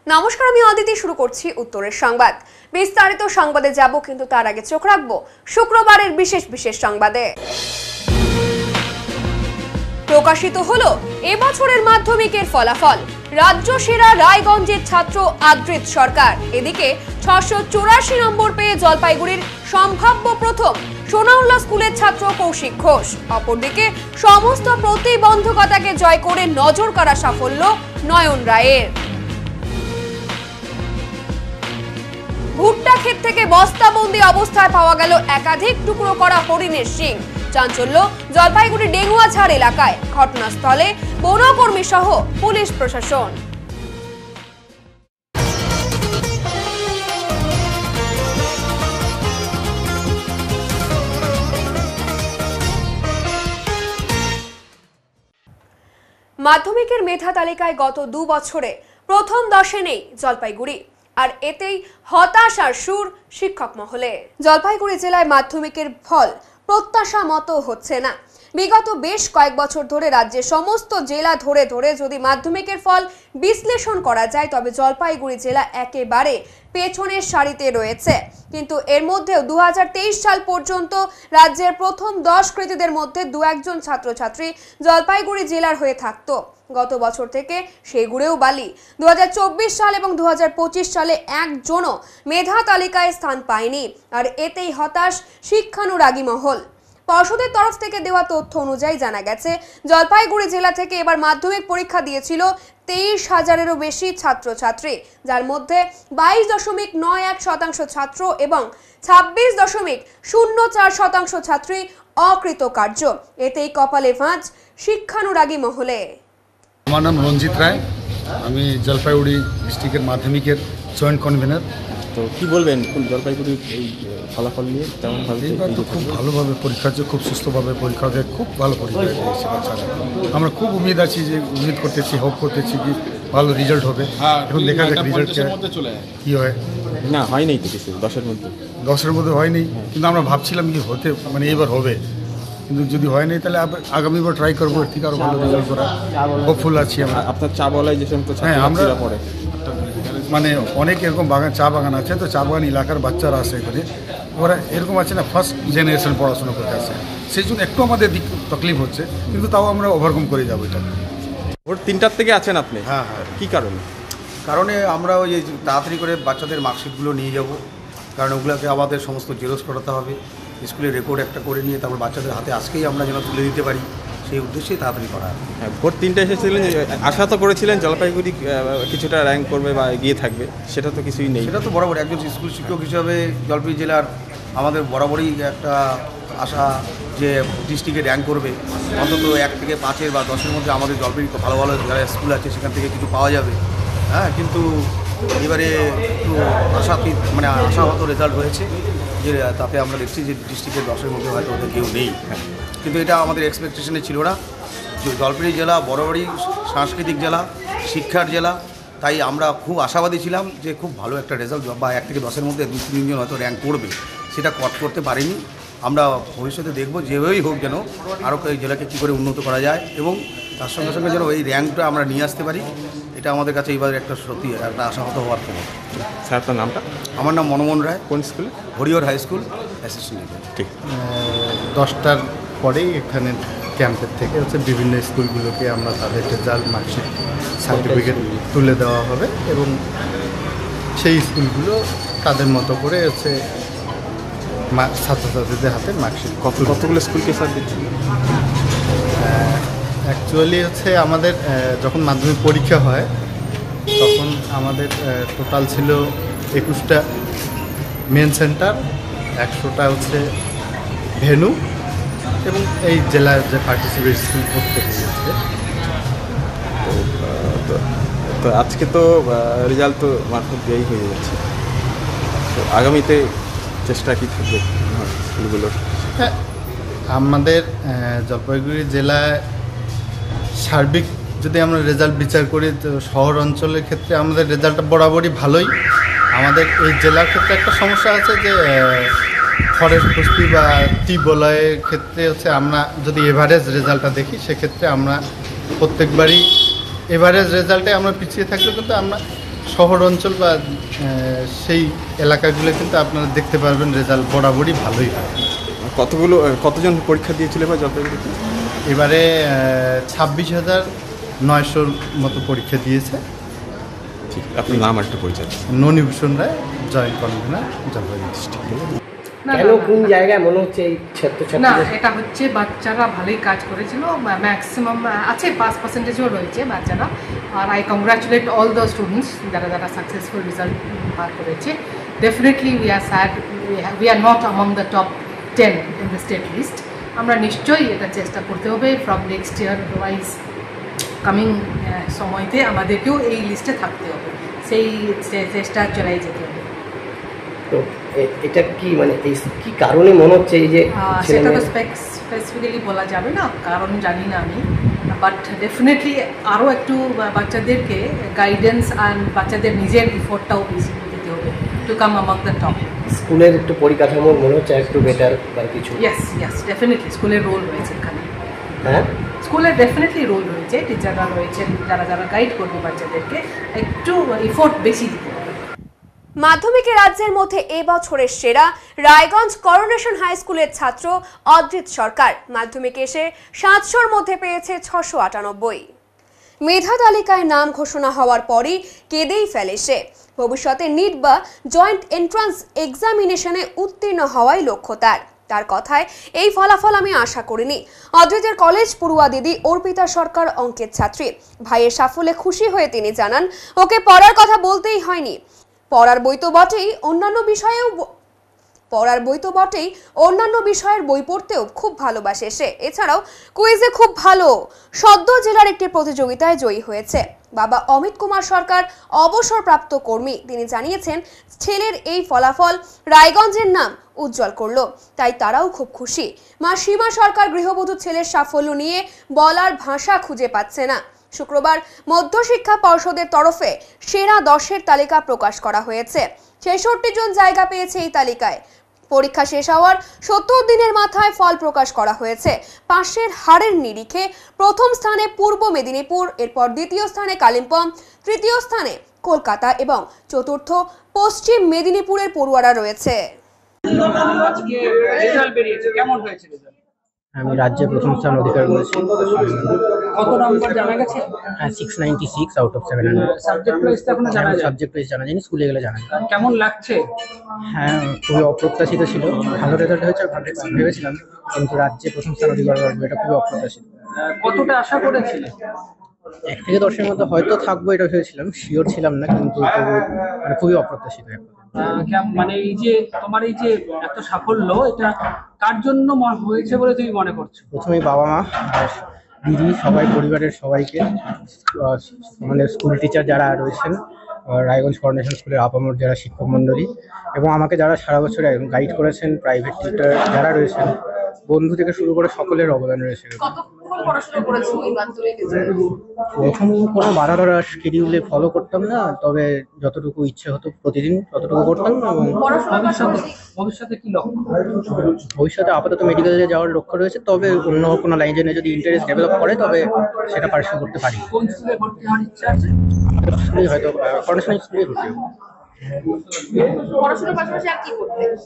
নমস্কার, আমি অদিতি। শুরু করছি উত্তরের সংবাদ। বিস্তারিত সংবাদে যাব, কিন্তু তার আগে চোখ রাখবো শুক্রবারের বিশেষ সংবাদে। প্রকাশিত হলো এবছরের মাধ্যমিকের ফলাফল। রাজ্য সেরা রায়গঞ্জের ছাত্র আদ্রিত সরকার। এদিকে 684 নম্বর পেয়ে জলপাইগুড়ির সম্ভাব্য প্রথম সোনাউল্লাহ স্কুলের ছাত্র কৌশিক ঘোষ। অপরদিকে সমস্ত প্রতিবন্ধকতাকে জয় করে নজর কাড়া সাফল্য নয়ন রায়ের। ভুট্টা ক্ষেত থেকে বস্তাবন্দি অবস্থায় পাওয়া গেল একাধিক টুকরো করা হরিণের শিং। চাঞ্চল্য জলপাইগুড়ি ডেঙ্গুয়াঝাড় এলাকায়। ঘটনাস্থলে বনকর্মী সহ পুলিশ প্রশাসন। মাধ্যমিকের মেধা তালিকায় গত 2 বছরে প্রথম 10-এ নেই জলপাইগুড়ি, আর এতেই হতাশার সুর শিক্ষক মহলে। জলপাইগুড়ি জেলায় মাধ্যমিকের ফল প্রত্যাশা মতো হচ্ছে না। বিগত বেশ কয়েক বছর ধরে রাজ্যের সমস্ত জেলা ধরে ধরে যদি মাধ্যমিকের ফল বিশ্লেষণ করা যায়, তবে জলপাইগুড়ি জেলা একেবারে পেছনের সারিতে রয়েছে। কিন্তু এর মধ্যেও 2023 সাল পর্যন্ত রাজ্যের প্রথম 10 কৃতীদের মধ্যে 2-1 ছাত্রছাত্রী জলপাইগুড়ি জেলার হয়ে থাকতো। গত বছর থেকে সেগুড়েও বালি। 2024 সাল এবং 2025 সালে একজনও মেধা তালিকায় স্থান পায়নি, আর এতেই হতাশ শিক্ষানুরাগী মহল। পর্ষদের তরফ থেকে দেওয়া তথ্য অনুযায়ী জানা গেছে, জলপাইগুড়ি জেলা থেকে এবার মাধ্যমিক পরীক্ষা দিয়েছিল 23,000-এরও বেশি ছাত্রছাত্রী, যার মধ্যে 22.91% ছাত্র এবং 26.04% ছাত্রী অকৃতকার্য। এতেই কপালে ভাঁজ শিক্ষানুরাগী মহলে। আমার নাম রঞ্জিত রায়, আমি জলপাইগুড়ি ডিস্ট্রিক্টের মাধ্যমিকের জয়েন্ট কনভেনার। তো কি বলবেন জলপাইগুড়ির এই ফলাফল নিয়ে? তেমন এইবার তো খুব ভালোভাবে পরীক্ষা হচ্ছে, খুব সুস্থভাবে পরীক্ষা হচ্ছে, খুব ভালো পরীক্ষা দিয়েছে বাচ্চারা। আমরা খুব উম্মিদ আছি, যে উম্মিদ করতেছি, হোপ করতেছি কি ভালো রেজাল্ট হবে। এখন দেখা যাক রেজাল্ট কি হয়। না, হয়নি তো কিছু 10-এর মধ্যে হয়নি, কিন্তু আমরা ভাবছিলাম কি হতে এবার হবে, কিন্তু যদি হয় নাই তাহলে আগামীবার ট্রাই করবো, এর থেকে আরও ভালো রেজাল্ট করা হোপফুল আছি আমরা। আপনার চা বলায় যে সমস্ত আমরা পড়ে মানে অনেক এরকম চা বাগান আছে, তো চা বাগান এলাকার বাচ্চারা আছে এখানে, ওরা এরকম আছে না, ফার্স্ট জেনারেশন পড়াশোনা করতে আসে, সেই জন্য একটু আমাদের তকলিফ হচ্ছে, কিন্তু তাও আমরা ওভারকাম করে যাবো। এটা ভোর 3টার থেকে আছেন আপনি? হ্যাঁ। কী কারণে আমরা ওই তাড়াতাড়ি করে বাচ্চাদের মার্কশিটগুলো নিয়ে যাব, কারণ ওগুলোকে আমাদের সমস্ত জেরক্স করাতে হবে, স্কুলে রেকর্ড একটা করে নিয়ে তারপর বাচ্চাদের হাতে আজকেই আমরা যেন তুলে দিতে পারি, সেই উদ্দেশ্যেই তাড়াতাড়ি করা। হ্যাঁ, ভোর 3টায় এসেছিলেন, আশা তো করেছিলেন জলপাইগুড়ি কিছুটা র্যাঙ্ক করবে বা এগিয়ে থাকবে, সেটা তো কিছুই নেই। সেটা তো বরাবর একজন স্কুল শিক্ষক হিসাবে জলপাইগুড়ি জেলার আমাদের বরাবরই একটা আশা যে ডিস্ট্রিক্টে র্যাঙ্ক করবে, অন্তত 1 থেকে 5 বা 10-এর মধ্যে আমাদের জলপাইগুড়ি ভালো ভালো যারা স্কুল আছে সেখান থেকে কিছু পাওয়া যাবে। হ্যাঁ, কিন্তু এবারে একটু আশাহত রেজাল্ট হয়েছে, যে তাতে আমরা দেখছি যে ডিস্ট্রিক্টের 10-এর মধ্যে হয়তো ওদের কেউ নেই। কিন্তু এটা আমাদের এক্সপেকটেশনে ছিল না। জলপাইগুড়ি জেলা বরাবরই সাংস্কৃতিক জেলা, শিক্ষার জেলা, তাই আমরা খুব আশাবাদী ছিলাম যে খুব ভালো একটা রেজাল্ট বা 1 থেকে 10-এর মধ্যে 2-3 জন হয়তো র্যাঙ্ক করবে, সেটা করতে পারিনি। আমরা ভবিষ্যতে দেখব যেভাবেই হোক যেন আরও এই জেলাকে কী করে উন্নত করা যায়, এবং তার সঙ্গে সঙ্গে যেন এই র্যাঙ্কটা আমরা নিয়ে আসতে পারি, এটা আমাদের কাছে এইবার একটা সত্যি একটা আশাহত হওয়ার খবর। স্যার, আপনার নামটা? আমার নাম মনমোহন রায়। কোন স্কুলে? Harihar high school, assistant. ঠিক। 10টার পরেই এখানে ক্যাম্পের থেকে বিভিন্ন স্কুলগুলোকে আমরা তাদের রেজাল্ট, মার্কশিট, সার্টিফিকেট তুলে দেওয়া হবে, এবং সেই স্কুলগুলো তাদের মতো করে ছাত্রছাত্রীদের হাতে মার্কশিট। কতগুলো স্কুলকে স্যার দিচ্ছি? অ্যাকচুয়ালি আমাদের যখন মাধ্যমিক পরীক্ষা হয় তখন আমাদের টোটাল ছিল 21টা মেন সেন্টার, 100টা ভেন্যু, এবং এই জেলার যে পার্টিসিপেট স্কুল প্রত্যেকে গেছে। তো আজকে তো রেজাল্ট তো মারফত দিয়েই হয়ে যাচ্ছে, তো আগামীতে চেষ্টা কি থাকবে স্কুলগুলোর? হ্যাঁ, আমাদের জলপাইগুড়ি জেলায় সার্বিক যদি আমরা রেজাল্ট বিচার করি, তো শহর অঞ্চলের ক্ষেত্রে আমাদের রেজাল্টটা বরাবরই ভালোই। আমাদের এই জেলার ক্ষেত্রে একটা সমস্যা আছে, যে ফরেস্ট বস্তি বা টি বলয়ের ক্ষেত্রে আমরা যদি এভারেজ রেজাল্টটা দেখি, সেক্ষেত্রে আমরা প্রত্যেকবারই এভারেজ রেজাল্টে আমরা পিছিয়ে থাকলেও কিন্তু আমরা শহর অঞ্চল বা সেই এলাকাগুলো কিন্তু আপনারা দেখতে পারবেন রেজাল্ট বরাবরই ভালোই হয়। কতজন পরীক্ষা দিয়েছিল এবার জলপাইগুড়িতে? এবারে 26,900 মতো পরীক্ষা দিয়েছে। ঠিক, আপনার নাম একটু পরিচয়। ননিভূষণ রায়, জয়েন্ট কনভেনার, জলপাইগুড়ি ডিস্ট্রিক্ট। কেন কোন জায়গায় মনে হচ্ছে এই না, এটা হচ্ছে বাচ্চারা ভালোই কাজ করেছিল, ম্যাক্সিমাম আছে 5%ও রয়েছে বাচ্চারা। আর I congratulate all the students যারা যারা সাকসেসফুল রেজাল্ট বার করেছে। Definitely we are sad, we are not among the top 10 in the state list. আমরা নিশ্চয়ই এটা চেষ্টা করতে হবে from next year wise coming সময়তে আমাদেরকেও এই লিস্টে থাকতে হবে, সেই চেষ্টা চালাই যেতে হবে। তো এটা কি মানে এই কি কারণে মনে হচ্ছে এই যে সেটা তো স্পেসিফিক্যালি বলা যাবে না, কারণ জানি না আমি, বাট ডেফিনেটলি আরও একটু বাচ্চাদেরকে গাইডেন্স আর বাচ্চাদের নিজের এফোর্টটাও বেশি দিতে হবে to come among the top. স্কুলের একটু পরিকাঠামো মনে হচ্ছে একটু বেটার বা কিছু? ইয়েস ডেফিনেটলি স্কুলের রোল রয়েছে এখানে। হ্যাঁ, স্কুলের ডেফিনেটলি রোল রয়েছে, টিচাররা রয়েছেন যারা যারা গাইড করবে বাচ্চাদেরকে, একটু এফোর্ট বেশি দিতে হবে। মাধ্যমিকে রাজ্যের মধ্যে এবছরের সেরা রায়গঞ্জ করোনেশন হাই স্কুলের ছাত্র অদ্রিত সরকার। মাধ্যমিকে এসে 700-র মধ্যে পেয়েছে 698। মেধা তালিকায় নাম ঘোষণা হওয়ার পরই কেঁদেই ফেলে সে। ভবিষ্যতে নিট বা জয়েন্ট এন্ট্রান্স এক্সামিনেশনে উত্তীর্ণ হওয়াই লক্ষ্য তার। তার কথায়, এই ফলাফল আমি আশা করিনি। অদ্রিতের কলেজ পড়ুয়া দিদি অর্পিতা সরকার অঙ্কের ছাত্রী। ভাইয়ের সাফল্যে খুশি হয়ে তিনি জানান, ওকে পড়ার কথা বলতেই হয়নি। পড়ার বই তো বটেই, অন্যান্য বিষয়ের বই পড়তেও খুব ভালোবাসে সে। এছাড়াও কুইজে খুব ভালো। সদ্য জেলার একটি প্রতিযোগিতায় জয়ী হয়েছে। বাবা অমিত কুমার সরকার অবসরপ্রাপ্ত কর্মী। তিনি জানিয়েছেন, ছেলের এই ফলাফল রায়গঞ্জের নাম উজ্জ্বল করলো, তাই তারাও খুব খুশি। মা সীমা সরকার গৃহবধূ ছেলের সাফল্য নিয়ে বলার ভাষা খুঁজে পাচ্ছে না। শুক্রবার মধ্যশিক্ষা পর্ষদের তরফে সেরা 10-এর তালিকা প্রকাশ করা হয়েছে। 66 জন জায়গা পেয়েছে এই তালিকায়। পরীক্ষা শেষ হওয়ার 70 দিনের মাথায় ফল প্রকাশ করা হয়েছে। পাশের হারের নিরিখে প্রথম স্থানে পূর্ব মেদিনীপুর, এরপর দ্বিতীয় স্থানে কালিম্পং, তৃতীয় স্থানে কলকাতা এবং চতুর্থ পশ্চিম মেদিনীপুরের পড়ুয়ারা রয়েছে। আমি রাজ্যে প্রথম স্থান অধিকার করেছি। কত নাম্বার জানা গেছে? 696 আউট অফ 700। সাবজেক্ট ওয়াইজ তো এখনো জানা যায়। সাবজেক্ট ওয়াইজ জানা যায়নি, স্কুলে গেলে জানা যায়। কেমন লাগছে? হ্যাঁ, খুবই অপ্রত্যাশিত ছিল। ভালো রেজাল্ট হয়েছে ভেবেছিলাম, কিন্তু রাজ্যে প্রথম স্থান অধিকার করবো এটা খুবই অপ্রত্যাশিত। কতটা আশা করেছিলে? 1 থেকে 10-এর মধ্যে হয়তো থাকবো এটা ভেবেছিলাম, শিওর ছিলাম না, কিন্তু মানে খুবই অপ্রত্যাশিত। মানে এই যে তোমার এই যে এত সাফল্য, এটা কার জন্য হয়েছে বলে তুমি মনে করছো? প্রথমেই বাবা মা আর দিদি, সবাই পরিবারের সবাইকে, মানে স্কুল টিচার যারা রয়েছেন, রায়গঞ্জ করোনেশন স্কুলের আপামর যারা শিক্ষক মণ্ডলী, এবং আমাকে যারা সারা বছর গাইড করেছেন, প্রাইভেট টিচার যারা রয়েছেন, বন্ধু থেকে শুরু করে সকলের অবদান রয়েছে। প্রথম কোনো বাধা ধরা শিডিউলে ফলো করতাম না, তবে যতটুকু ইচ্ছে হতো প্রতিদিন ততটুকু করতাম। এবং ভবিষ্যতে কি লক্ষ্য? ভবিষ্যতে আপাতত মেডিকেলে যাওয়ার লক্ষ্য রয়েছে, তবে অন্য কোনো লাইনে যদি ইন্টারেস্ট ডেভেলপ করে তবে সেটা পার্সিউ করতে পারি। কোন স্কুলে ভর্তি হওয়ার ইচ্ছা আছে? আমাদের স্কুলেই হয়তো করোনেশন স্কুলেই ভর্তি হবো। পড়াশোনার পাশাপাশি আর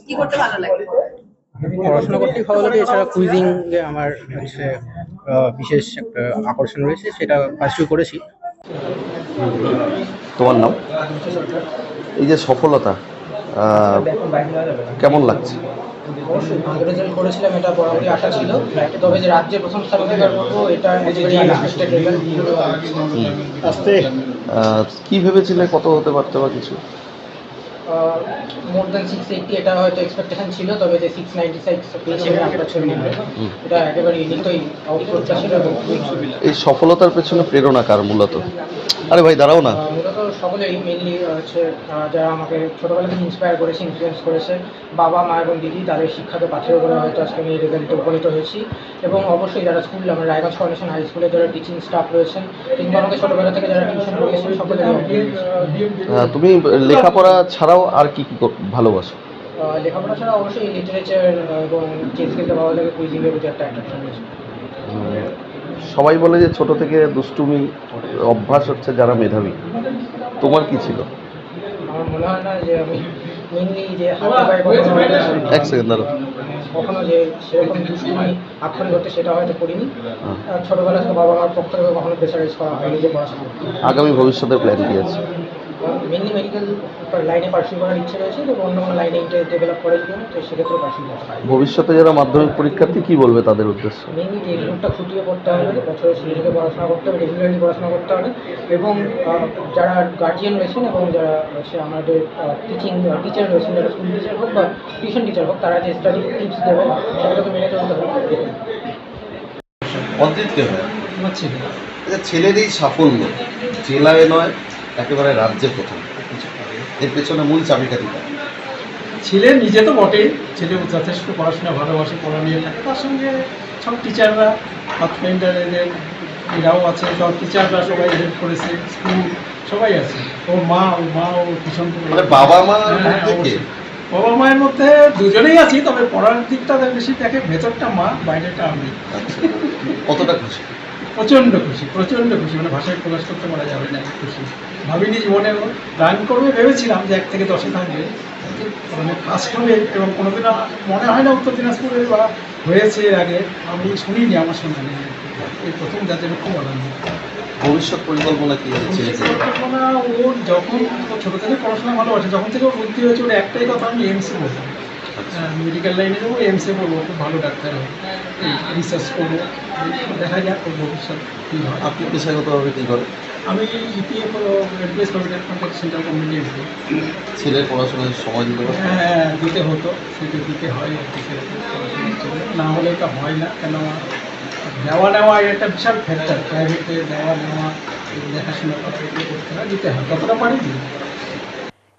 কি করতে ভালো লাগে? পড়াশোনা করতেই ভালো লাগে, এছাড়া কুইজিং যে আমার হচ্ছে বিশেষ একটা আকর্ষণ রয়েছে, সেটা পার্সিউ করেছি। তোমার নাম? এই যে সফলতা কেমন লাগছে? অবশ্যই ভালো রেজাল্ট করেছিলাম, এটা বরাবরই আশা ছিল, তবে যে রাজ্যে প্রথম স্থান অধিকার করবো এটা কি ভেবেছিলে কত হতে পারতো বা কিছু? মোর দ্যান 680 এটা হয়তো এক্সপেকটেশন ছিল, তবে যে 696 পেয়েছি আমরা ছবি এটা একেবারে নিশ্চয়ই অপ্রত্যাশিত। এই সফলতার পেছনে প্রেরণা কার মূলত? আরে ভাই দাঁড়াও না। মূলত সকলেই, মেনলি হচ্ছে যারা আমাকে ছোটোবেলা থেকে ইন্সপায়ার করেছে, ইনফ্লুয়েন্স করেছে, বাবা মা এবং দিদি, তাদের শিক্ষাকে পাথেয় করে হয়তো আজকে আমি এই রেজাল্টে উপনীত হয়েছি। এবং অবশ্যই যারা স্কুল, আমার রায়গঞ্জ করোনেশন হাই স্কুলে যারা টিচিং স্টাফ রয়েছেন, কিংবা আমাকে ছোটোবেলা থেকে যারা টিউশন করিয়েছেন, সকলের। তুমি লেখাপড়া ছাড়াও আর কি কি ভালোবাসো? লেখাপড়া ছাড়া অবশ্যই লিটারেচার এবং চেস খেলতে ভালো লাগে, কুইজিংয়ের প্রতি একটা অ্যাট্রাকশন রয়েছে। সবাই বলে যে ছোট থেকে দুষ্টুমি অভ্যাস হচ্ছে যারা মেধাবী, তোমার কি ছিল? আমার মনে হয় না যে আমি মেনলি যে হাতে পায়ে কখনো এক সেকেন্ড দাঁড়ো। কখনো যে সেরকম দুষ্টুমি আক্ষরি করতে সেটা হয়তো করিনি। ছোটবেলা থেকে বাবা মার পক্ষ থেকে কখনো প্রেসারাইজ করা হয়নি যে পড়াশোনা করতে। আগামী ভবিষ্যতের প্ল্যান কি আছে? মেনলি মেডিকেল লাইনে পার্সিউ করার ইচ্ছে রয়েছে, এবং অন্য কোনো লাইনে ডেভেলপ করার জন্য, তো সেক্ষেত্রে পার্সিউ করতে পারি। ভবিষ্যতে যারা মাধ্যমিক পরীক্ষার্থী কি বলবে তাদের উদ্দেশ্যে? মেনলি যে এক্সামটা খুঁটিয়ে পড়তে হবে, বছরের শুরু থেকে পড়াশোনা করতে হবে, রেগুলারলি পড়াশোনা করতে হবে, এবং যারা গার্জিয়ান রয়েছেন এবং যারা হচ্ছে আমাদের টিচার রয়েছেন, যারা স্কুল টিচার হোক বা টিউশন টিচার হোক, তারা যে স্টাডি টিপস দেবেন সেগুলোকে মেনে চলতে হবে। অদ্বিতীয় হয় আমার ছেলে, ছেলের এই সাফল্য জেলায় নয় একেবারে রাজ্যে প্রথম, এর পেছনে মূল চাবিকাঠি। ছেলে নিজে তো বটেই, ছেলে যথেষ্ট পড়াশোনা ভালোবাসে, পড়া নিয়ে থাকে, তার সঙ্গে সব টিচাররা পাথফাইন্ডার এরাও আছে, সব টিচাররা সবাই হেল্প করেছে, স্কুল সবাই আছে। ওর মাও ভীষণ বাবা মা বাবা মায়ের মধ্যে দুজনেই আছি, তবে পড়ার দিকটা বেশি দেখে, ভেতরটা মা, বাইরেটা আমি। কতটা খুশি? প্রচণ্ড খুশি, মানে ভাষায় প্রকাশ করতে পারা যাবে না খুশি। ভাবিনি জীবনে রান করবে, ভেবেছিলাম যে 1 থেকে 10 থাকবে, মানে ফার্স্ট হবে, এবং কোনোদিন মনে হয় না উত্তর দিনাজপুরে বা হয়েছে আগে, আমি শুনিনি, আমার শোনা নেই, এই প্রথম যাদের খুব আনন্দ। ভবিষ্যৎ পরিকল্পনা কি আছে? পরিকল্পনা ওর যখন ছোটো থেকে পড়াশোনা ভালোবাসে, যখন থেকে ওর বুদ্ধি হয়েছে, ওর একটাই কথা, আমি এমসে বলতাম, মেডিকেল লাইনে যাবো, এমসে বলবো, খুব ভালো ডাক্তার হবে, রিসার্চ করবো, দেখা যাক ওর ভবিষ্যৎ কী হয়। আপনি পেশাগতভাবে কী করেন? আমি EPF employees provident fund central government employee. ছেলের পড়াশোনায় সময় দিতে পারেন? হ্যাঁ, দিতে হতো, সেটা দিতে হয় আর কি, না হলে এটা হয় না, কেন নেওয়া একটা বিশাল ফ্যাক্টর, প্রাইভেটে নেওয়া দেখাশোনা করতে হয়, দিতে হয়, কতটা পারি দিই।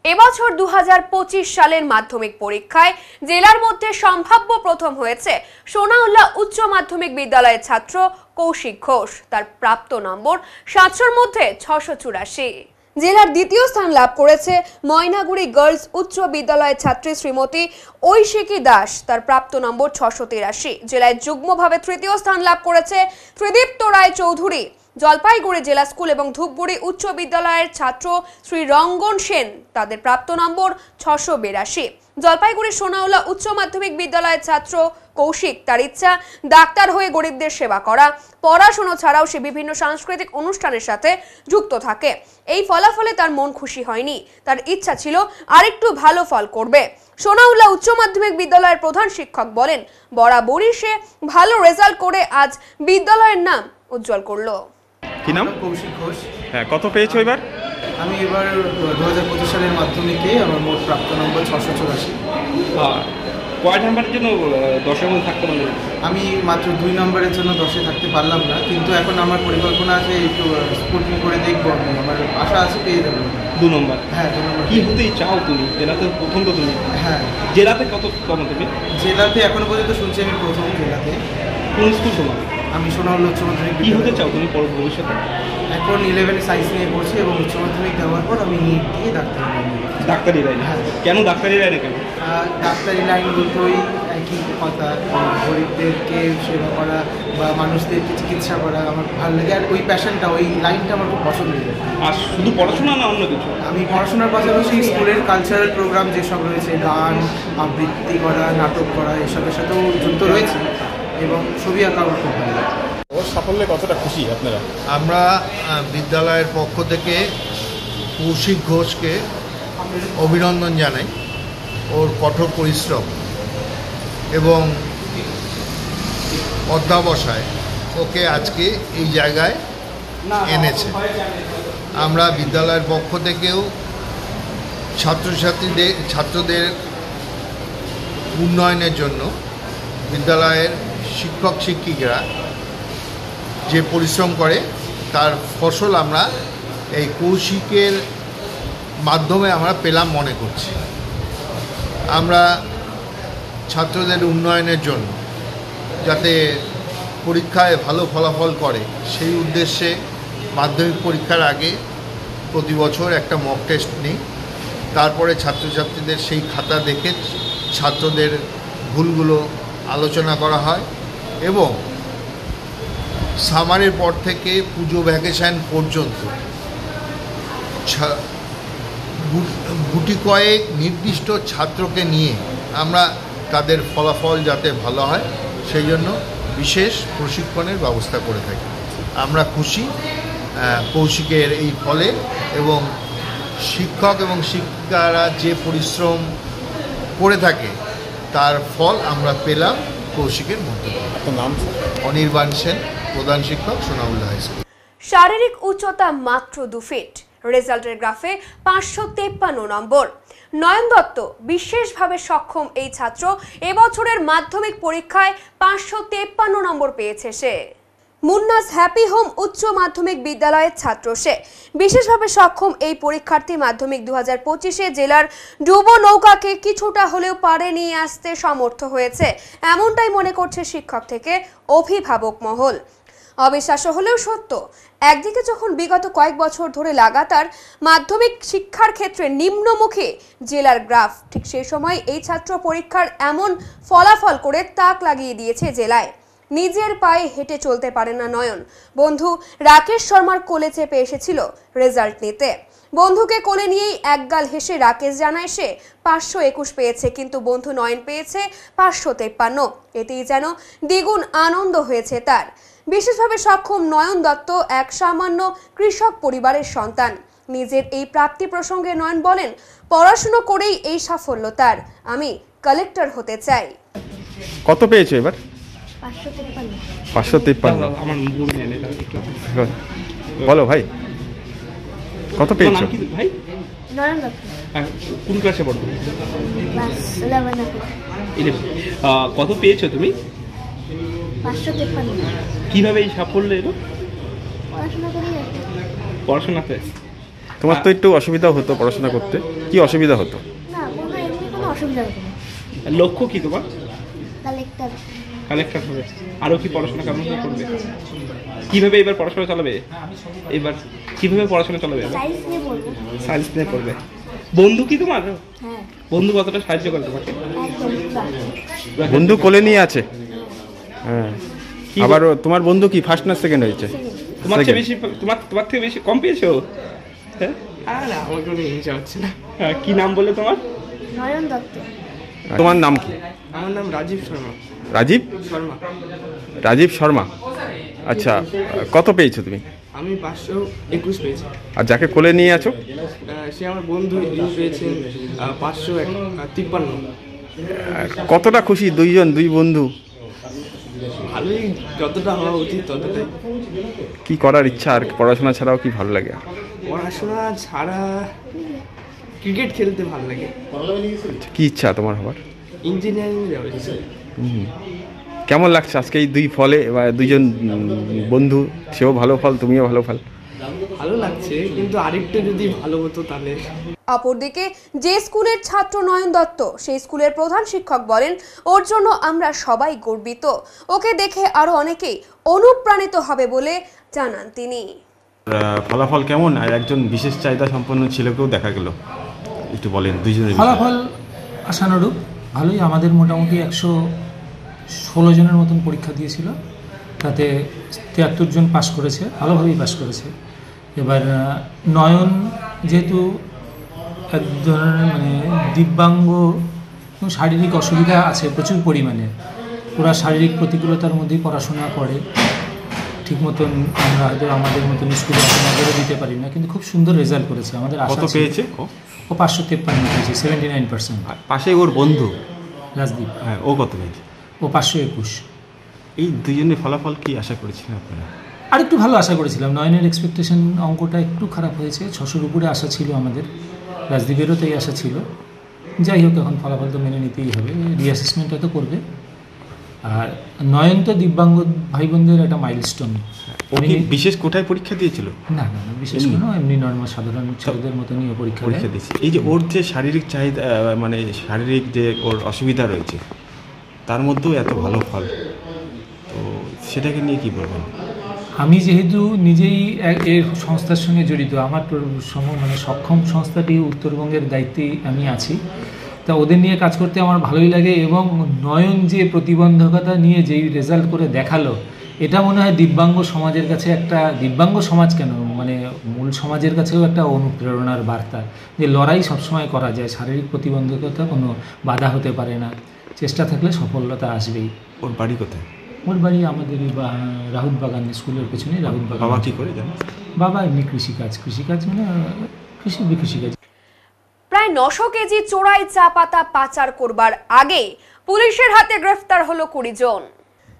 এবছর 2025 সালের মাধ্যমিক পরীক্ষায় জেলার মধ্যে সম্ভাব্য প্রথম হয়েছে সোনাউল্লাহ উচ্চ মাধ্যমিক বিদ্যালয়ের ছাত্র কৌশিক ঘোষ। তার প্রাপ্ত নম্বর 700-র মধ্যে 684। জেলার দ্বিতীয় স্থান লাভ করেছে ময়নাগুড়ি গার্লস উচ্চ বিদ্যালয়ের ছাত্রী শ্রীমতী ঐশিকী দাস। তার প্রাপ্ত নম্বর 683। জেলায় যুগ্মভাবে তৃতীয় স্থান লাভ করেছে ত্রিদীপ্ত রায় চৌধুরী। জলপাইগুড়ি জেলা স্কুল এবং ধূপগুড়ি উচ্চ বিদ্যালয়ের ছাত্র শ্রী রঙ্গন সেন, তাদের প্রাপ্ত নম্বর 682। জলপাইগুড়ি সোনাউল্লাহ উচ্চ মাধ্যমিক বিদ্যালয়ের ছাত্র কৌশিক, তার ইচ্ছা ডাক্তার হয়ে গরিবদের সেবা করা। পড়াশোনা ছাড়াও সে বিভিন্ন সাংস্কৃতিক অনুষ্ঠানের সাথে যুক্ত থাকে। এই ফলাফলে তার মন খুশি হয়নি, তার ইচ্ছা ছিল আরেকটু ভালো ফল করবে। সোনাউল্লাহ উচ্চ মাধ্যমিক বিদ্যালয়ের প্রধান শিক্ষক বলেন, বরাবরই সে ভালো রেজাল্ট করে আজ বিদ্যালয়ের নাম উজ্জ্বল করলো। কি নাম? কৌশিক ঘোষ। হ্যাঁ, কত পেয়েছো এবার? আমি এবার 2025 সালের মাধ্যমিকে আমার মোট প্রাপ্ত নম্বর 684। কয় নাম্বারের জন্য 10-এর মধ্যে থাকতে পারলে? আমি মাত্র 2 নম্বরের জন্য 10-এ থাকতে পারলাম না, কিন্তু এখন আমার পরিকল্পনা আছে একটু স্কুটিং করে দেখবো, আমার আশা আছে পেয়ে যাবো 2 নম্বর। হ্যাঁ, 2 নম্বর। কি হতেই চাও তুমি? জেলাতে প্রথম তো তুমি। হ্যাঁ। জেলাতে কত কম তুমি? জেলাতে এখনো পর্যন্ত শুনছি আমি প্রথম জেলাতে। কোন স্কুল তোমার? আমি সোনাউল্লাহ উচ্চ মাধ্যমিক। কি হতে চাও তুমি ভবিষ্যতে? এখন 11 সায়েন্স নিয়ে পড়ছি, এবং উচ্চ মাধ্যমিক দেওয়ার পর আমি নিট দিয়ে ডাক্তারি লাইনে। হ্যাঁ। কেন ডাক্তারি লাইনে? কেন ডাক্তারি লাইন দুটোই একই কথা, গরিবদেরকে সেবা করা বা মানুষদেরকে চিকিৎসা করা আমার ভালো লাগে, আর ওই প্যাশনটা, ওই লাইনটা আমার খুব পছন্দ লাগে। আর শুধু পড়াশোনা না অন্য কিছু? আমি পড়াশোনার পাশাপাশি স্কুলের কালচারাল প্রোগ্রাম যেসব রয়েছে, গান, আবৃত্তি করা, নাটক করা, এসবের সাথেও যুক্ত রয়েছে, এবং ছবি আঁকা আমার খুব ভালো লাগে। ওর সাফল্যে কতটা খুশি আপনারা? আমরা বিদ্যালয়ের পক্ষ থেকে কৌশিক ঘোষকে অভিনন্দন জানাই। ওর কঠোর পরিশ্রম এবং অধ্যাবসায় ওকে আজকে এই জায়গায় এনেছে। আমরা বিদ্যালয়ের পক্ষ থেকেও ছাত্রদের উন্নয়নের জন্য বিদ্যালয়ের শিক্ষক শিক্ষিকারা যে পরিশ্রম করে তার ফসল আমরা এই কৌশিকের মাধ্যমে আমরা পেলাম মনে করছি। আমরা ছাত্রদের উন্নয়নের জন্য যাতে পরীক্ষায় ভালো ফলাফল করে সেই উদ্দেশ্যে মাধ্যমিক পরীক্ষার আগে প্রতি বছর একটা মক টেস্ট নিই। তারপরে ছাত্রছাত্রীদের সেই খাতা দেখে ছাত্রদের ভুলগুলো আলোচনা করা হয়, এবং সামারের পর থেকে পুজো ভ্যাকেশন পর্যন্ত গুটি কয়েক নির্দিষ্ট ছাত্রকে নিয়ে আমরা তাদের ফলাফল যাতে ভালো হয় সেই জন্য বিশেষ প্রশিক্ষণের ব্যবস্থা করে থাকি। আমরা খুশি কৌশিকের এই ফলে, এবং শিক্ষক এবং শিক্ষিকারা যে পরিশ্রম করে থাকে তার ফল আমরা পেলাম কৌশিকের মধ্যে। নাম অনির্বাণ সেন, প্রধান শিক্ষক, সোনামুল্লা হাই স্কুল। শারীরিক উচ্চতা মাত্র 2 ফিট, রেজাল্টের গ্রাফে 553 নম্বর। নয়ন দত্ত বিশেষভাবে সক্ষম এই ছাত্র এবছরের মাধ্যমিক পরীক্ষায় 553 নম্বর পেয়েছে সে। মুন্নাস হ্যাপি হোম উচ্চ মাধ্যমিক বিদ্যালয়ের ছাত্র সে। বিশেষভাবে সক্ষম এই পরীক্ষার্থী মাধ্যমিক 2025-এ জেলার ডুবো নৌকাকে কিছুটা হলেও পারে নিয়ে আসতে সমর্থ হয়েছে, এমনটাই মনে করছে শিক্ষক থেকে অভিভাবক মহল। অবিশ্বাস্য হলেও সত্য, একদিকে যখন বিগত কয়েক বছর ধরে লাগাতার মাধ্যমিক শিক্ষার ক্ষেত্রে নিম্নমুখী জেলার গ্রাফ, ঠিক সেই সময় এই ছাত্র পরীক্ষার এমন ফলাফল করে তাক লাগিয়ে দিয়েছে জেলায়। নিজের পায়ে হেঁটে চলতে পারে না নয়ন। বন্ধু রাকেশ শর্মার কোলে চেপে এসেছিল রেজাল্ট নিতে। বন্ধুকে কোলে নিয়েই একগাল হেসে রাকেশ জানায় সে 521 পেয়েছে, কিন্তু বন্ধু নয়ন পেয়েছে 553। এতেই যেন দ্বিগুণ আনন্দ হয়েছে তার। বিশেষভাবে সক্ষম নয়ন দত্ত এক সামান্য কৃষক পরিবারের সন্তান। নিজের এই প্রাপ্তি প্রসঙ্গে নয়ন বলেন, পড়াশোনা করেই এই সাফল্য তার। আমি কালেক্টর হতে চাই। কত পেয়েছো এবার? 553। আমার বলো ভাই, কত পেয়েছো? ভাই কোন ক্লাসে পড়ো? কত পেয়েছো তুমি? 553। কিভাবে এই সাফল্য এলো? পড়াশোনাতে? তোমার তো একটু অসুবিধা হতো পড়াশোনা করতে, কি অসুবিধা হতো? না, কোনো অসুবিধা হতো না। লক্ষ্য কি তোমার? কালেক্টর। কালেক্টর হবে। আরও কি পড়াশোনা কেমন করবে? কিভাবে এবার পড়াশোনা চালাবে? এবার কিভাবে পড়াশোনা চালাবে? সায়েন্স নিয়ে পড়বে। সায়েন্স নিয়ে পড়বে। বন্ধু কি তোমার? হ্যাঁ। বন্ধু কতটা সাহায্য করে তোমাকে? বন্ধু কোলে নিয়ে আছে? হ্যাঁ। আবার তোমার বন্ধু কি ফার্স্ট না সেকেন্ড হয়েছে? তোমার থেকে বেশি, তোমার থেকে বেশি কম পেয়েছো? হ্যাঁ। না, আমার কোনো হিংসা হচ্ছে না। কি নাম বলে তোমার? নয়ন দত্ত। তোমার নাম কি? আমার নাম রাজীব শর্মা। রাজীব শর্মা। রাজীব শর্মা। আচ্ছা, কত পেয়েছো তুমি? আমি 521 পেয়েছি। আর যাকে কোলে নিয়ে আছো? সে আমার বন্ধু, যিনি পেয়েছেন 553। কতটা খুশি দুই বন্ধু? ভালোই, যতটা হওয়া উচিত ততটাই। কি করার ইচ্ছা আর পড়াশোনা ছাড়াও কি ভালো লাগে? পড়াশোনা ছাড়া ক্রিকেট খেলতে ভালো লাগে। কি ইচ্ছা তোমার হবার? ইঞ্জিনিয়ারিং যাওয়ার ইচ্ছা। কেমন লাগছে আজকে এই দুই ফলে, বা দুইজন বন্ধু, সেও ভালো ফল তুমিও ভালো ফল? ভালো লাগছে, কিন্তু আরেকটু যদি ভালো হতো তাহলে। অপরদিকে যে স্কুলের ছাত্র নয়ন দত্ত, সেই স্কুলের প্রধান শিক্ষক বলেন, ওর জন্য আমরা সবাই গর্বিত। ওকে দেখে আরো অনেকেই অনুপ্রাণিত হবে বলে জানান তিনি। ফলাফল কেমন, আর একজন বিশেষ চাহিদা সম্পন্ন ছেলেকেও দেখা গেল, একটু বলেন দুইজনের ফলাফল আশানুরূপ ভালোই। আমাদের মোটামুটি 116 জনের মতন পরীক্ষা দিয়েছিল, তাতে 73 জন পাস করেছে, ভালোভাবেই পাস করেছে। এবার নয়ন যেহেতু এক ধরনের দিব্যাঙ্গ, শারীরিক অসুবিধা আছে প্রচুর পরিমাণে, ওরা শারীরিক প্রতিকূলতার মধ্যেই পড়াশোনা করে, ঠিক মতন আমরা হয়তো আমাদের মতন স্কুলে নজরে দিতে পারি না, কিন্তু খুব সুন্দর রেজাল্ট করেছে। আমাদের আশা পেয়েছে ও 553 পেয়েছে, 79%। পাশে ওর বন্ধু রাজদীপ, হ্যাঁ, ও কত পেয়েছে? ও 521। এই দুজনের ফলাফল কি আশা করেছিলেন আপনারা? আর একটু ভালো আশা করেছিলাম। নয়নের এক্সপেকটেশন অঙ্কটা একটু খারাপ হয়েছে, 600-র উপরে আশা ছিল আমাদের, রাজদীপেরও তাই আশা ছিল। যাই হোক, এখন ফলাফল তো মেনে নিতেই হবে, রিঅ্যাসেসমেন্টটা তো করবে। আর নয়ন তো দিব্যাঙ্গ ভাই বোনদের একটা মাইলস্টোন। ও কি বিশেষ কোটায় পরীক্ষা দিয়েছিল? না না, বিশেষ কোনো, এমনি নর্মাল সাধারণ ছেলেদের মতনই পরীক্ষা দিয়েছে। এই যে ওর যে শারীরিক চাহিদা, মানে শারীরিক যে ওর অসুবিধা রয়েছে, তার মধ্যেও এত ভালো ফল, তো সেটাকে নিয়ে কি বলবেন? আমি যেহেতু নিজেই এর সংস্থার সঙ্গে জড়িত, আমার মানে সক্ষম সংস্থাটি উত্তরবঙ্গের দায়িত্বেই আমি আছি, তা ওদের নিয়ে কাজ করতে আমার ভালোই লাগে। এবং নয়ন যে প্রতিবন্ধকতা নিয়ে যেই রেজাল্ট করে দেখালো, এটা মনে হয় দিব্যাঙ্গ সমাজের কাছে একটা, দিব্যাঙ্গ সমাজ কেন, মানে মূল সমাজের কাছেও একটা অনুপ্রেরণার বার্তা যে লড়াই সবসময় করা যায়, শারীরিক প্রতিবন্ধকতা কোনো বাধা হতে পারে না, চেষ্টা থাকলে সফলতা আসবেই। ওর বাড়ি কোথায়? ওর বাড়ি আমাদের রাহুল বাগান স্কুলের পেছনে রাহুল বাগান। বাবা কী করে জানো? বাবা এমনি কৃষিকাজ মানে কৃষিকাজ। প্রায় 900 কেজি চোরাই চা পাতা পাচার করবার আগে পুলিশের হাতে গ্রেফতার হলো 20 জন।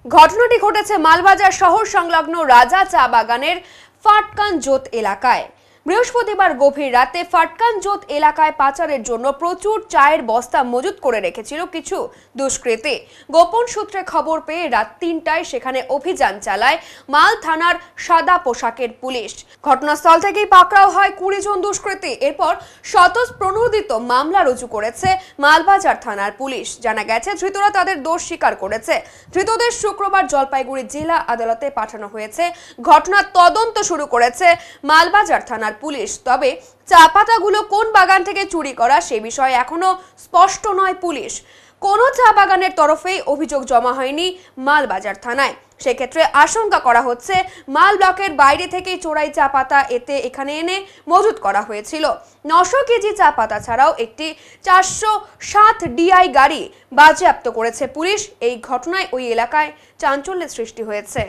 ঘটনাটি ঘটেছে মালবাজার শহর সংলগ্ন রাজা চা বাগানের ফাটকান জোত এলাকায়। বৃহস্পতিবার গভীর রাতে ফাটকান জোত এলাকায় পাচারের জন্য প্রচুর চায়ের বস্তা মজুত করে রেখেছিল কিছু দুষ্কৃতী। গোপন সূত্রে খবর পেয়ে রাত 3টায় সেখানে অভিযান চালায় মাল থানার সাদা পোশাকের পুলিশ। ঘটনাস্থল থেকেই পাকড়াও হয় 20 জন দুষ্কৃতী। এরপর স্বতঃপ্রণোদিত মামলা রুজু করেছে মালবাজার থানার পুলিশ। জানা গেছে ধৃতরা তাদের দোষ স্বীকার করেছে। ধৃতদের শুক্রবার জলপাইগুড়ি জেলা আদালতে পাঠানো হয়েছে। ঘটনার তদন্ত শুরু করেছে মালবাজার থানার পুলিশ। তবে চা পাতাগুলো কোন বাগান থেকে চুরি করা সে বিষয়ে এখনো স্পষ্ট নয় পুলিশ। কোনো চা বাগানের তরফেই অভিযোগ জমা হয়নি মালবাজার থানায়। সেক্ষেত্রে আশঙ্কা করা হচ্ছে মাল ব্লকের বাইরে থেকে চোরাই চা পাতা এখানে এনে মজুত করা হয়েছিল। 900 কেজি চা পাতা ছাড়াও একটি 407 DI গাড়ি বাজেয়াপ্ত করেছে পুলিশ। এই ঘটনায় ওই এলাকায় চাঞ্চল্যের সৃষ্টি হয়েছে।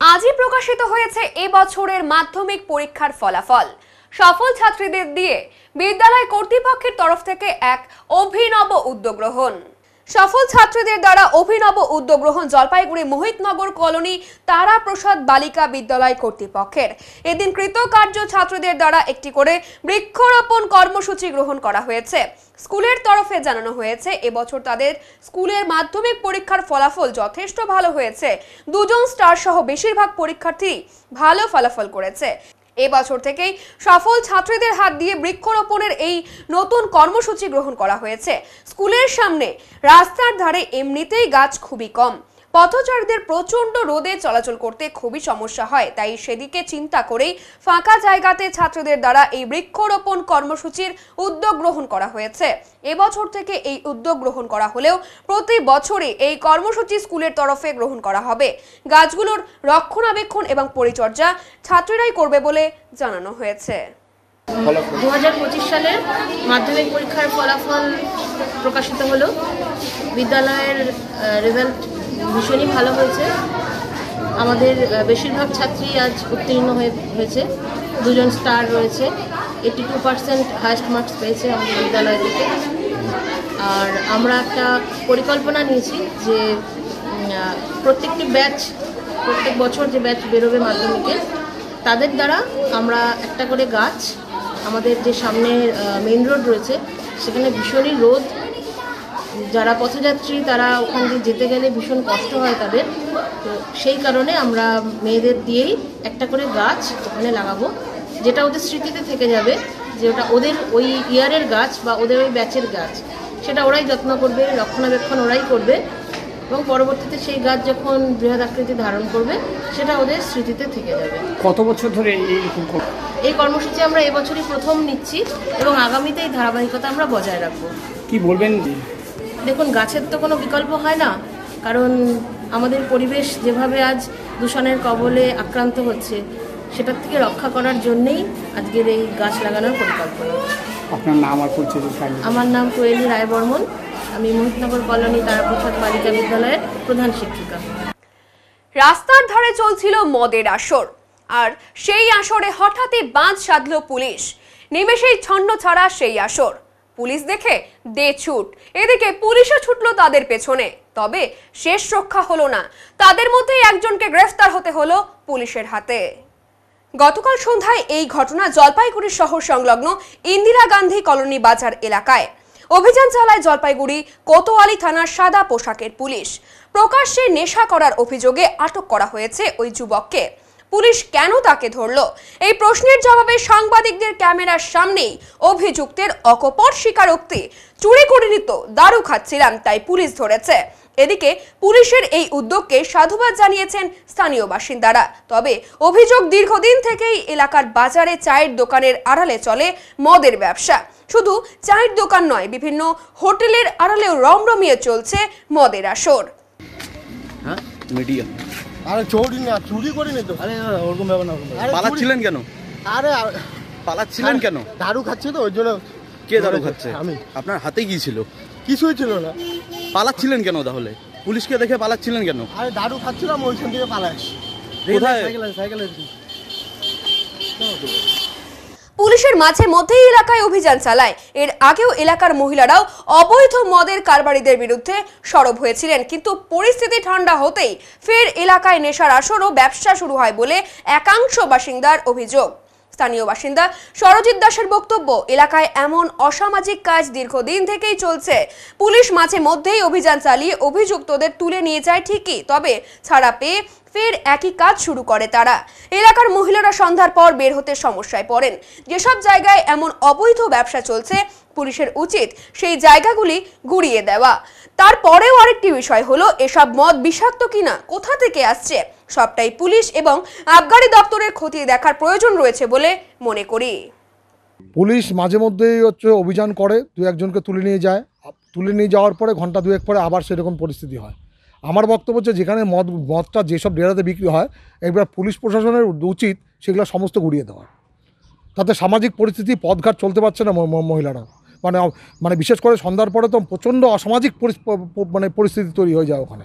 আজই প্রকাশিত হয়েছে এবছরের মাধ্যমিক পরীক্ষার ফলাফল। সফল ছাত্রীদের দিয়ে বিদ্যালয় কর্তৃপক্ষের তরফ থেকে এক অভিনব উদ্যোগ গ্রহণ। সফল ছাত্রীদের দ্বারা অভিনব উদ্যোগ গ্রহণ জলপাইগুড়ি মোহিতনগর কলোনি তারা প্রসাদ বালিকা বিদ্যালয় কর্তৃপক্ষের। এদিন কৃতকার্য ছাত্রীদের দ্বারা একটি করে বৃক্ষরোপণ কর্মসূচি গ্রহণ করা হয়েছে। স্কুলের তরফে জানানো হয়েছে এবছর তাদের স্কুলের মাধ্যমিক পরীক্ষার ফলাফল যথেষ্ট ভালো হয়েছে। 2 জন স্টার সহ বেশিরভাগ পরীক্ষার্থী ভালো ফলাফল করেছে। এবছর থেকেই সফল ছাত্রীদের হাত দিয়ে বৃক্ষরোপণের এই নতুন কর্মসূচি গ্রহণ করা হয়েছে। স্কুলের সামনে রাস্তার ধারে এমনিতেই গাছ খুবই কম, পথচারীদের প্রচন্ড রোদে চলাচল করতে খুবই সমস্যা হয়, তাই সেদিকে চিন্তা করেই ফাঁকা জায়গাতে ছাত্রদের দ্বারা এই বৃক্ষরোপণ কর্মসূচির উদ্যোগ গ্রহণ করা হয়েছে। এবছর থেকে এই উদ্যোগ গ্রহণ করা হলেও প্রতি বছরই এই কর্মসূচি স্কুলের তরফে গ্রহণ করা হবে। গাছগুলোর রক্ষণাবেক্ষণ এবং পরিচর্যা ছাত্রীরাই করবে বলে জানানো হয়েছে। 2025 সালের মাধ্যমিক পরীক্ষার ফলাফল প্রকাশিত হলো। বিদ্যালয়ের রেজাল্ট ভীষণই ভালো হয়েছে। আমাদের বেশিরভাগ ছাত্রী আজ উত্তীর্ণ হয়েছে। 2 জন স্টার রয়েছে। 82% হাইয়েস্ট মার্কস পেয়েছে আমাদের বিদ্যালয় থেকে। আর আমরা একটা পরিকল্পনা নিয়েছি যে প্রত্যেকটি ব্যাচ, প্রত্যেক বছর যে ব্যাচ বেরোবে মাধ্যমিকে, তাদের দ্বারা আমরা একটা করে গাছ, আমাদের যে সামনে মেইন রোড রয়েছে সেখানে ভীষণই রোদ, যারা পথযাত্রী তারা ওখান দিয়ে যেতে গেলে ভীষণ কষ্ট হয় তাদের, তো সেই কারণে আমরা মেয়েদের দিয়েই একটা করে গাছ ওখানে লাগাবো, যেটা ওদের স্মৃতিতে থেকে যাবে যে ওটা ওদের ওই ইয়ারের গাছ বা ওদের ওই ব্যাচের গাছ, সেটা ওরাই যত্ন করবে, রক্ষণাবেক্ষণ ওরাই করবে এবং পরবর্তীতে সেই গাছ যখন বৃহৎ আকৃতি ধারণ করবে সেটা ওদের স্মৃতিতে থেকে যাবে। কত বছর ধরে এই কর্মসূচি আমরা এবছরই প্রথম নিচ্ছি এবং আগামীতে এই ধারাবাহিকতা আমরা বজায় রাখবো। কি বলবেন? দেখুন, গাছের তো কোনো বিকল্প হয় না, কারণ আমাদের পরিবেশ যেভাবে আজ দূষণের কবলে আক্রান্ত হচ্ছে সেটার থেকে রক্ষা করার জন্যেই আজকের এই গাছ লাগানোর পরিকল্পনা। আপনার নাম আর পরিচয়? আমার নাম কোয়েলি রায় বর্মন, আমি মোহিতনগর কলোনি তারাপ্রসাদ বালিকা বিদ্যালয়ের প্রধান শিক্ষিকা। রাস্তার ধারে চলছিল মদের আসর, আর সেই আসরে হঠাৎই বাঁধ সাধল পুলিশ। নিমেষেই ছন্ন ছাড়া সেই আসর। পুলিশ দেখে দে ছুট, এদিকে পুলিশও ছুটলো তাদের পেছনে। তবে শেষ রক্ষা হলো না, তাদের মধ্যেই একজনকে গ্রেফতার হতে হলো পুলিশের হাতে। গতকাল সন্ধ্যায় এই ঘটনা জলপাইগুড়ি শহর সংলগ্ন ইন্দিরা গান্ধী কলোনি বাজার এলাকায়। অভিযান চালায় জলপাইগুড়ি কোতোয়ালি থানার সাদা পোশাকের পুলিশ। প্রকাশ্যে নেশা করার অভিযোগে আটক করা হয়েছে ওই যুবককে। পুলিশ কেন তাকে ধরলো, এই প্রশ্নের জবাবে সাংবাদিকদের ক্যামেরার সামনেই অভিযুক্তের অকপট স্বীকারোক্তি, চুরি করে নিত, দারু খাচ্ছিলাম তাই পুলিশ ধরেছে। এদিকে পুলিশের এই উদ্যোগকে সাধুবাদ জানিয়েছেন স্থানীয় বাসিন্দারা। তবে অভিযোগ, দীর্ঘদিন থেকেই এলাকার বাজারে চায়ের দোকানের আড়ালে চলে মদের ব্যবসা। শুধু চায়ের দোকান নয়, বিভিন্ন হোটেলের আড়ালেও রমরমিয়ে চলছে মদের আসর। মিডিয়া আরে চোরি না, চুরি করিনি তো। আরে ওরকম ব্যাপার না। পালাচ্ছিলেন কেন? আরে পালাচ্ছিলেন কেন? দারু খাচ্ছে তো, ওই জন্য। কে দারু খাচ্ছে? আমি। আপনার হাতে কি ছিল? কিছুই ছিল না। পালাচ্ছিলেন কেন তাহলে? পুলিশকে দেখে পালাচ্ছিলেন কেন? আরে দারু খাচ্ছিলাম, ওইখান থেকে পালাচ্ছি। কোথায়? সাইকেলে। পুলিশের মাঝে মধ্যেই এলাকায় অভিযান চালায়। এর আগেও এলাকার মহিলারাও অবৈধ মদের কারবারিদের বিরুদ্ধে সরব হয়েছিলেন, কিন্তু পরিস্থিতি ঠান্ডা হতেই ফের এলাকায় নেশার আসর ও ব্যবসা শুরু হয় বলে একাংশ বাসিন্দার অভিযোগ। স্থানীয় বাসিন্দা সরজিৎ দাসের বক্তব্য, এলাকায় এমন অসামাজিক কাজ দীর্ঘদিন থেকেই চলছে। পুলিশ মাঝে মধ্যেই অভিযান চালিয়ে অভিযুক্তদের তুলে নিয়ে যায় ঠিকই, তবে ছাড়া পেয়ে ফের একই কাজ শুরু করে তারা। এলাকার মহিলারা সন্ধ্যার পর বের হতে সমস্যায় পড়েন। যেসব জায়গায় এমন অবৈধ ব্যবসা চলছে, পুলিশের উচিত সেই জায়গাগুলি গুড়িয়ে দেওয়া। তারপরেও আরেকটি বিষয় হলো, এসব মদ বিষাক্ত কিনা, কোথা থেকে আসছে, সবটাই পুলিশ এবং আবগারি দপ্তরের খতিয়ে দেখার প্রয়োজন রয়েছে বলে মনে করি। পুলিশ মাঝে মধ্যেই অভিযান করে, দু একজনকে তুলে নিয়ে যায়। তুলে নিয়ে যাওয়ার পরে ঘন্টা দুয়েক পরে আবার সেরকম পরিস্থিতি হয়। আমার বক্তব্য হচ্ছে, যেখানে মদটা যেসব ডেরাতে বিক্রি হয়, এবার পুলিশ প্রশাসনের উচিত সেগুলো সমস্ত গুড়িয়ে দেওয়া। তাতে সামাজিক পরিস্থিতি, পথঘাট চলতে পারছে না মহিলারা। মানে বিশেষ করে সন্ধ্যার পরে তো প্রচণ্ড অসামাজিক পরিস্থিতি তৈরি হয়ে যায় ওখানে।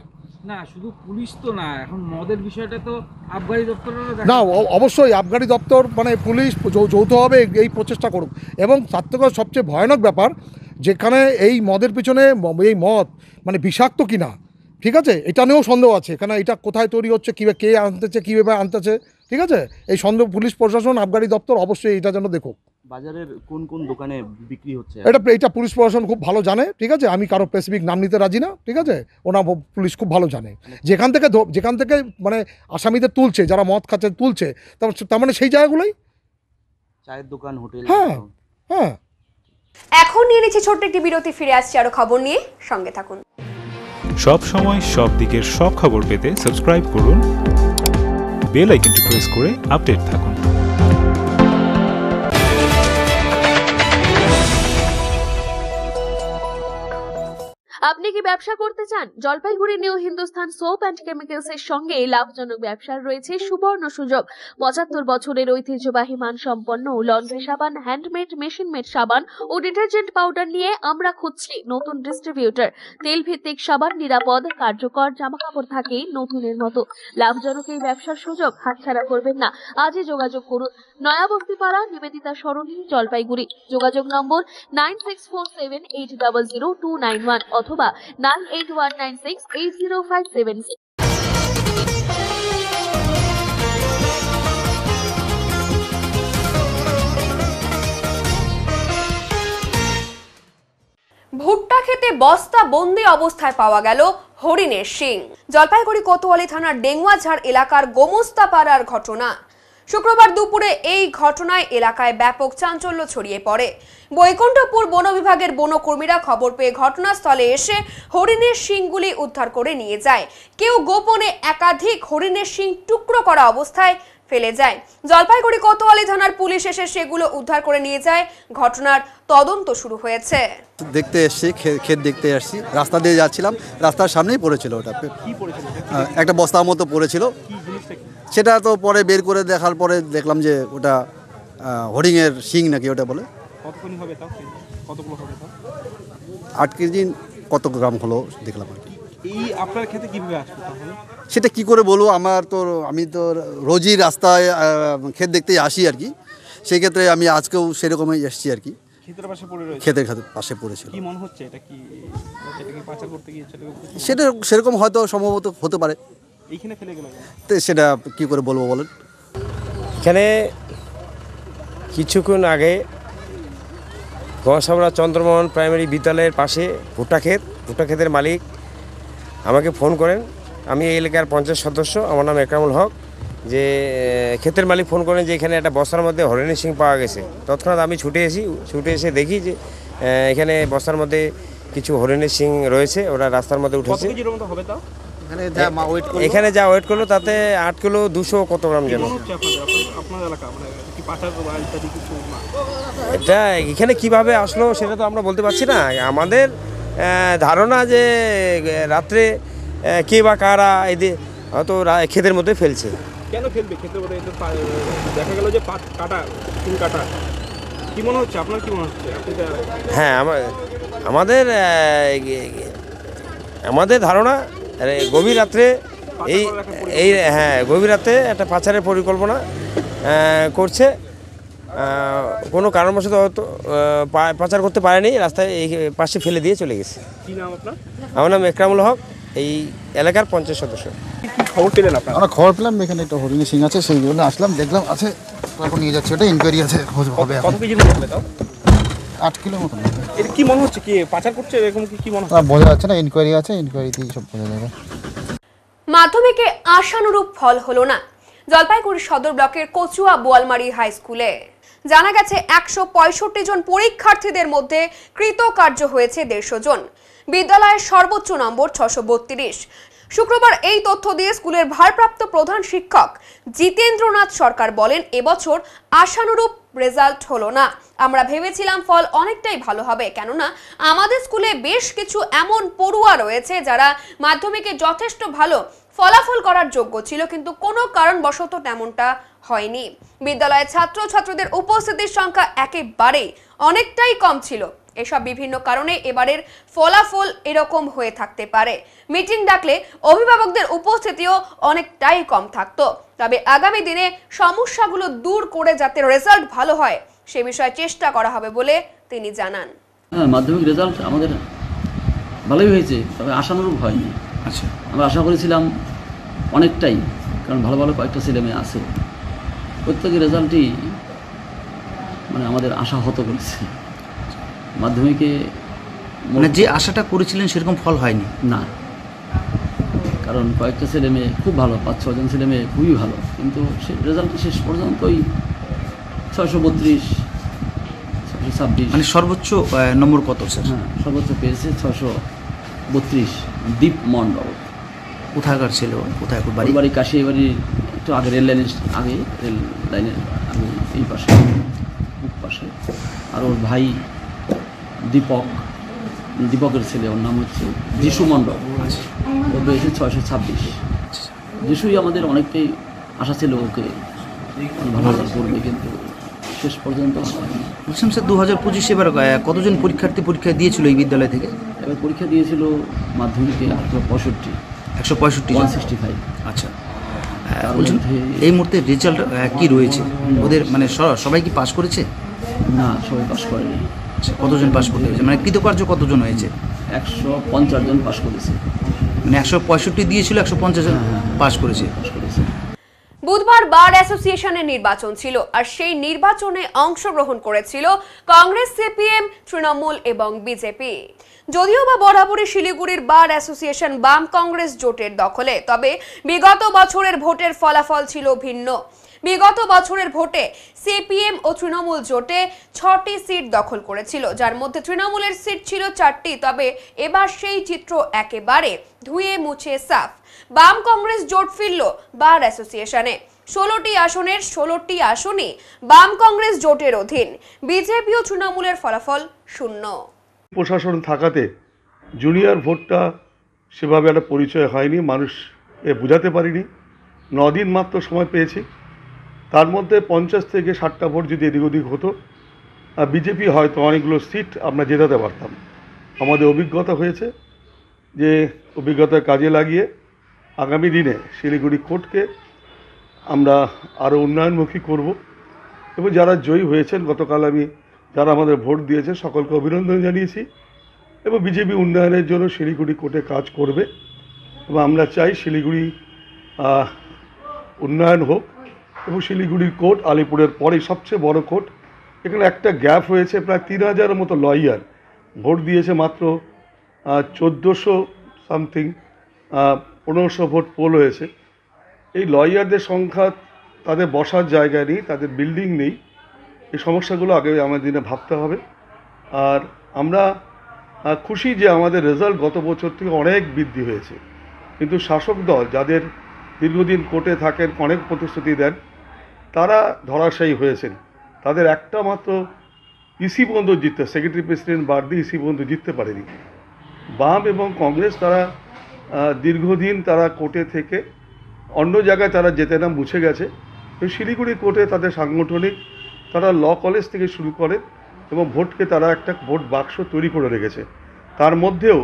না শুধু পুলিশ তো না, এখন মদের বিষয়টা তো আবগারি দপ্তরেরও। না, অবশ্যই আবগারি দপ্তর পুলিশ যৌথভাবে এই প্রচেষ্টা করুক। এবং তার থেকে সবচেয়ে ভয়ানক ব্যাপার, যেখানে এই মদের পিছনে এই মদ বিষাক্ত কিনা, ঠিক আছে, এটা নিয়েও সন্দেহ আছে। এখানে এটা কোথায় তৈরি হচ্ছে, কে আনতেছে, কীভাবে আনতেছে, ঠিক আছে, এই সন্দেহ পুলিশ প্রশাসন, আবগারি দপ্তর অবশ্যই এটা যেন দেখুক। বাজারের কোন কোন দোকানে বিক্রি হচ্ছে এটা পুলিশ প্রশাসন খুব ভালো জানে, ঠিক আছে। আমি কারো স্পেসিফিক নাম নিতে রাজি না, ঠিক আছে। পুলিশ খুব ভালো জানে যেখান থেকে আসামিদের তুলছে, যারা মদ খাচ্ছে তুলছে, তার মানে সেই জায়গাগুলোই চায়ের দোকান, হোটেল। হ্যাঁ। এখন নিয়ে নিচ্ছি ছোট্ট একটি বিরতি, ফিরে আসছি আরো খবর নিয়ে, সঙ্গে থাকুন। সব সময় সব দিকের সব খবর পেতে সাবস্ক্রাইব করুন, বেল আইকনটি প্রেস করে আপডেট থাকুন। আপনি কি ব্যবসা করতে চান? Jalpaiguri new Hindustan soap and chemicals এর সঙ্গে লাভজনক ব্যবসার রয়েছে সুবর্ণ সুযোগ। 75 বছরের ঐতিহ্যবাহী মানসম্পন্ন লন্ড্রি সাবান, হ্যান্ডমেড, মেশিন মেড সাবান ও ডিটারজেন্ট পাউডার নিয়ে আমরা খুঁজছি নতুন ডিস্ট্রিবিউটর। তেল ভিত্তিক সাবান, নিরাপদ, কার্যকর, জামাকাপড় থাকে নতুনের মতো। লাভজনক এই ব্যবসার সুযোগ হাতছাড়া করবেন না। আজই যোগাযোগ করুন। নয়াবস্তিপাড়া, নিবেদিতা সরণি, জলপাইগুড়ি। যোগাযোগ নম্বর 9647800291 অথবা 9819680576। ভুট্টা খেতে বস্তা বন্দি অবস্থায় পাওয়া গেল হরিণের শিং। জলপাইগুড়ি কোতোয়ালি থানার ডেঙ্গুয়াঝাড় এলাকার গোমস্তাপাড়ার ঘটনা। শুক্রবার দুপুরে এই ঘটনায় এলাকায় ব্যাপক চাঞ্চল্য ছড়িয়ে পড়ে। বৈকুণ্ঠপুর বন বিভাগের বনকর্মীরা খবর পেয়ে ঘটনাস্থলে এসে হরিণের শিংগুলি উদ্ধার করে নিয়ে যায়। কেউ গোপনে একাধিক হরিণের শিং টুকরো করা অবস্থায় ফেলে যায়। জলপাইগুড়ি কোতোয়ালি থানার পুলিশ এসে সেগুলো উদ্ধার করে নিয়ে যায়। ঘটনার তদন্ত শুরু হয়েছে। দেখতে এসছি, ক্ষেত দেখতে আসছি, রাস্তা দিয়ে যাচ্ছিলাম, রাস্তার সামনেই পড়েছিল ওটা, একটা বস্তার মতো পড়েছিল। সেটা তো পরে বের করে দেখার পরে দেখলাম যে ওটা হরিণের শিং নাকি ওটা বলে। 8 কেজি কত গ্রাম হলো দেখলাম আর কি। এই আপনার ক্ষেতে কিভাবে আসবে তাহলে? সেটা কি করে বলবো, আমি তো রোজই রাস্তায় ক্ষেত দেখতেই আসি আর কি। সেই ক্ষেত্রে আমি আজকেও সেরকমই এসেছি আর কি। ক্ষেতের পাশে পড়ে রয়েছে। ক্ষেতের পাশে পড়েছিল। কি মনে হচ্ছে এটা কি পাচার করতে গিয়েছিল? সেটা সেরকম হয়তো সম্ভবত হতে পারে। এইখানে ফেলে গেল তো সেটা কি করে বলবো বলেন। এখানে কিছুক্ষণ আগে গসাবড়া চন্দ্রমোহন প্রাইমারি বিদ্যালয়ের পাশে ভুট্টা ক্ষেতের মালিক আমাকে ফোন করেন। আমি এই এলাকার পঞ্চায়েত সদস্য, আমার নাম একরামুল হক। যে ক্ষেতের মালিক ফোন করেন যে এখানে একটা বস্তার মধ্যে হরিণের শিং পাওয়া গেছে। তৎক্ষণাৎ আমি ছুটে এসে দেখি যে এখানে বস্তার মধ্যে কিছু হরিণের সিং রয়েছে, ওরা রাস্তার মধ্যে কত উঠেছে। কেজির মতো হবে তাও? এখানে যা ওয়েট করলো তাতে 8 কিলো 200 কত গ্রাম যেন। মনে হচ্ছে আপনার এলাকা মানে কি পাচার বা ইত্যাদি কিছু না? এটা এখানে কিভাবে আসলো সেটা তো আমরা বলতে পারছি না। আমাদের ধারণা যে রাত্রে কে বা কারা এদের হয়তো ক্ষেতের মধ্যে ফেলছে। কেন ফেলবে ক্ষেত্রে বলে? দেখা গেল যে কাটা তিন কাটা, কি মনে হচ্ছে আপনার, কি মনে হচ্ছে? হ্যাঁ, আমাদের ধারণা গভীর রাত্রে গভীর রাতে একটা পাচারের পরিকল্পনা করছে। কোনো কারণবশত হয়তো পাচার করতে পারেনি, রাস্তায় এই পাশে ফেলে দিয়ে চলে গেছে। কি নাম আপনার? আমার নাম একরামুল হক, এই এলাকার পঞ্চায়েত সদস্য। খবর পেলেন আপনারা? আমরা খবর পেলাম এখানে একটা হরিণী সিং আছে, সেই জন্য আসলাম, দেখলাম আছে, এখন নিয়ে যাচ্ছে, ওটা ইনকোয়ারি আছে, হবে। কত কেজির মতো হবে তাও? 8 কিলো মতন। এটা কি মনে হচ্ছে, কি পাচার করছে এরকম কি মনে হচ্ছে? বোঝা যাচ্ছে না, ইনকোয়ারি আছে, ইনকোয়ারিতেই সব বোঝা যাবে। মাধ্যমিকে আশানুরূপ ফল হলো না জলপাইগুড়ি সদর ব্লকের কচুয়া বোয়ালমারি হাই স্কুলে। জানা গেছে 165 জন পরীক্ষার্থীদের মধ্যে কৃতকার্য হয়েছে 150 জন। বিদ্যালয়ের সর্বোচ্চ নম্বর 632। শুক্রবার এই তথ্য দিয়ে স্কুলের ভারপ্রাপ্ত প্রধান শিক্ষক জিতেন্দ্রনাথ সরকার বলেন, এবছর আশানুরূপ রেজাল্ট হলো না। আমরা ভেবেছিলাম ফল অনেকটাই ভালো হবে, কেননা আমাদের স্কুলে বেশ কিছু এমন পড়ুয়া রয়েছে যারা মাধ্যমিকে যথেষ্ট ভালো ফলাফল করার যোগ্য ছিল, কিন্তু কোনো কারণবশত তেমনটা হয়নি। বিদ্যালয়ে ছাত্রছাত্রীদের উপস্থিতির সংখ্যা একেবারেই অনেকটাই কম ছিল। এসব বিভিন্ন কারণে এবারের ফলাফল এরকম হয়ে থাকতে পারে। মিটিং ডাকলে অভিভাবকদের উপস্থিতিও অনেকটাই কম থাকতো। তবে আগামী দিনে সমস্যাগুলো দূর করে যাতে রেজাল্ট ভালো হয় সে বিষয়ে চেষ্টা করা হবে বলে তিনি জানান। মাধ্যমিক রেজাল্ট আমাদের ভালোই হয়েছে, তবে আশানুরূপ হয়নি। আচ্ছা, আমরা আশা করেছিলাম অনেকটাই, কারণ ভালো ভালো কয়েকটা ছেলে মেয়ে আছে, প্রত্যেকের রেজাল্টই মানে আমাদের আশা হত করেছে। মাধ্যমিকে মানে যে আশাটা করেছিলেন সেরকম ফল হয়নি না, কারণ কয়েকটা ছেলে মেয়ে খুব ভালো, 5-6 জন ছেলে মেয়ে খুবই ভালো, কিন্তু সে রেজাল্টটি শেষ পর্যন্তই 632, 626। মানে সর্বোচ্চ নম্বর কত স্যার? হ্যাঁ, সর্বোচ্চ পেয়েছে 632 দীপ মণ্ডল। কোথাকার ছিল, কোথায় বাড়ি? বাড়ি কাশি, বাড়ি একটু আগে রেল লাইনের আগে, রেল লাইনের আগে এই পাশে, পাশে। আর ওর ভাই দীপকের ছেলে, ওর নাম হচ্ছে যিশু মণ্ডল, ও পেয়েছে 626। যিশুই আমাদের অনেকটাই আশা ছিল ওকে ভালো রেজাল্ট করবে, কিন্তু শেষ পর্যন্ত বলছিলাম স্যার 2025 এবার কতজন পরীক্ষার্থী পরীক্ষা দিয়েছিল এই বিদ্যালয় থেকে? এবার পরীক্ষা দিয়েছিল মাধ্যমিকে 165। 165। আচ্ছা, বলছেন এই মুহূর্তে রেজাল্ট কি রয়েছে ওদের, মানে সবাই কি পাস করেছে? না, সবাই পাস করেনি। কতজন পাস করতে হয়েছে, মানে কৃতকার্য কতজন হয়েছে? 150 জন পাস করেছে। মানে 165 দিয়েছিল, 150 জন পাস করেছে। বুধবার বার অ্যাসোসিয়েশনের নির্বাচন ছিল, আর সেই নির্বাচনে অংশগ্রহণ করেছিল কংগ্রেস, সিপিএম, তৃণমূল এবং বিজেপি। যদিও বা বরাবরই শিলিগুড়ির বার অ্যাসোসিয়েশন বাম কংগ্রেস জোটের দখলে, তবে বিগত বছরের ভোটের ফলাফল ছিল ভিন্ন। বিগত বছরের ভোটে সিপিএম ও তৃণমূল জোটে 6টি সিট দখল করেছিল, যার মধ্যে তৃণমূলের সিট ছিল 4টি। তবে এবার সেই চিত্র একেবারে ধুয়ে মুছে সাফ। বাম কংগ্রেস জোট ফিরল বার অ্যাসোসিয়েশনে। 16টি আসনের 16টি আসনই বাম কংগ্রেস জোটের অধীন। বিজেপি ও তৃণমূলের ফলাফল শূন্য। প্রশাসন থাকাতে জুনিয়র ভোটটা সেভাবে একটা পরিচয় হয়নি, মানুষ বোঝাতে পারিনি। 9 দিন মাত্র সময় পেয়েছি, তার মধ্যে 50 থেকে 60টা ভোট যদি এদিক ওদিক হতো, বিজেপি হয়তো অনেকগুলো সিট আমরা জেতাতে পারতাম। আমাদের অভিজ্ঞতা হয়েছে, যে অভিজ্ঞতা কাজে লাগিয়ে আগামী দিনে শিলিগুড়ি কোর্টকে আমরা আরও উন্নয়নমুখী করব। এবং যারা জয়ী হয়েছেন, গতকাল আমি যারা আমাদের ভোট দিয়েছে সকলকে অভিনন্দন জানিয়েছি, এবং বিজেপি উন্নয়নের জন্য শিলিগুড়ি কোর্টে কাজ করবে। এবং আমরা চাই শিলিগুড়ি উন্নয়ন হোক, এবং শিলিগুড়ির কোর্ট আলিপুরের পরে সবচেয়ে বড় কোর্ট। এখানে একটা গ্যাপ হয়েছে, প্রায় 3000-এর মতো লয়ার ভোট দিয়েছে, মাত্র 1400 সামথিং, 1500 ভোট পোল হয়েছে। এই লয়ারদের সংখ্যা, তাদের বসার জায়গা নেই, তাদের বিল্ডিং নেই। এই সমস্যাগুলো আগে আমাদের দিনে ভাবতে হবে। আর আমরা খুশি যে আমাদের রেজাল্ট গত বছর থেকে অনেক বৃদ্ধি হয়েছে, কিন্তু শাসক দল যাদের দীর্ঘদিন কোর্টে থাকেন, অনেক প্রতিশ্রুতি দেন, তারা ধরাশায়ী হয়েছেন। তাদের একটা মাত্র ইসি পর্যন্ত জিততে, সেক্রেটারি প্রেসিডেন্ট বাদ দিয়ে ইসি পর্যন্ত জিততে পারেনি। বাম এবং কংগ্রেস তারা দীর্ঘদিন তারা কোর্টে থেকে অন্য জায়গায় তারা যেতে না মুছে গেছে। শিলিগুড়ি কোর্টে তাদের সাংগঠনিক, তারা ল কলেজ থেকে শুরু করে এবং ভোটকে তারা একটা ভোট বাক্স তৈরি করে রেখেছে। তার মধ্যেও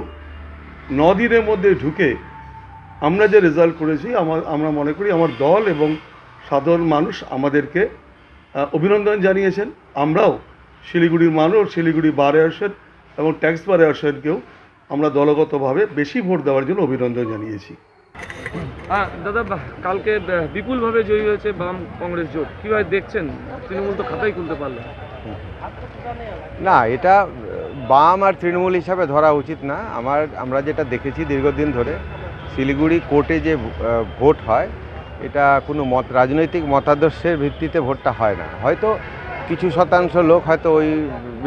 9 দিনের মধ্যে ঢুকে আমরা যে রেজাল্ট করেছি, আমরা মনে করি আমার দল এবং সাধারণ মানুষ আমাদেরকে অভিনন্দন জানিয়েছেন। আমরাও শিলিগুড়ির মানুষ, শিলিগুড়ি বার অ্যাসোসিয়েশন এবং ট্যাক্স বার অ্যাসোসিয়েশনকেও আমরা দলগতভাবে বেশি ভোট দেওয়ার জন্য অভিনন্দন জানিয়েছি। হ্যাঁ দাদা, কালকে বিপুলভাবে জয়ী হয়েছে বাম কংগ্রেস জোট, কীভাবে দেখছেন? তৃণমূল তো খাতাই খুলতে পারলো না, এটা বাম আর তৃণমূল হিসাবে ধরা উচিত না। আমরা যেটা দেখেছি দীর্ঘদিন ধরে শিলিগুড়ি কোর্টে যে ভোট হয়, এটা কোনো রাজনৈতিক মতাদর্শের ভিত্তিতে ভোটটা হয় না। হয়তো কিছু শতাংশ লোক হয়তো ওই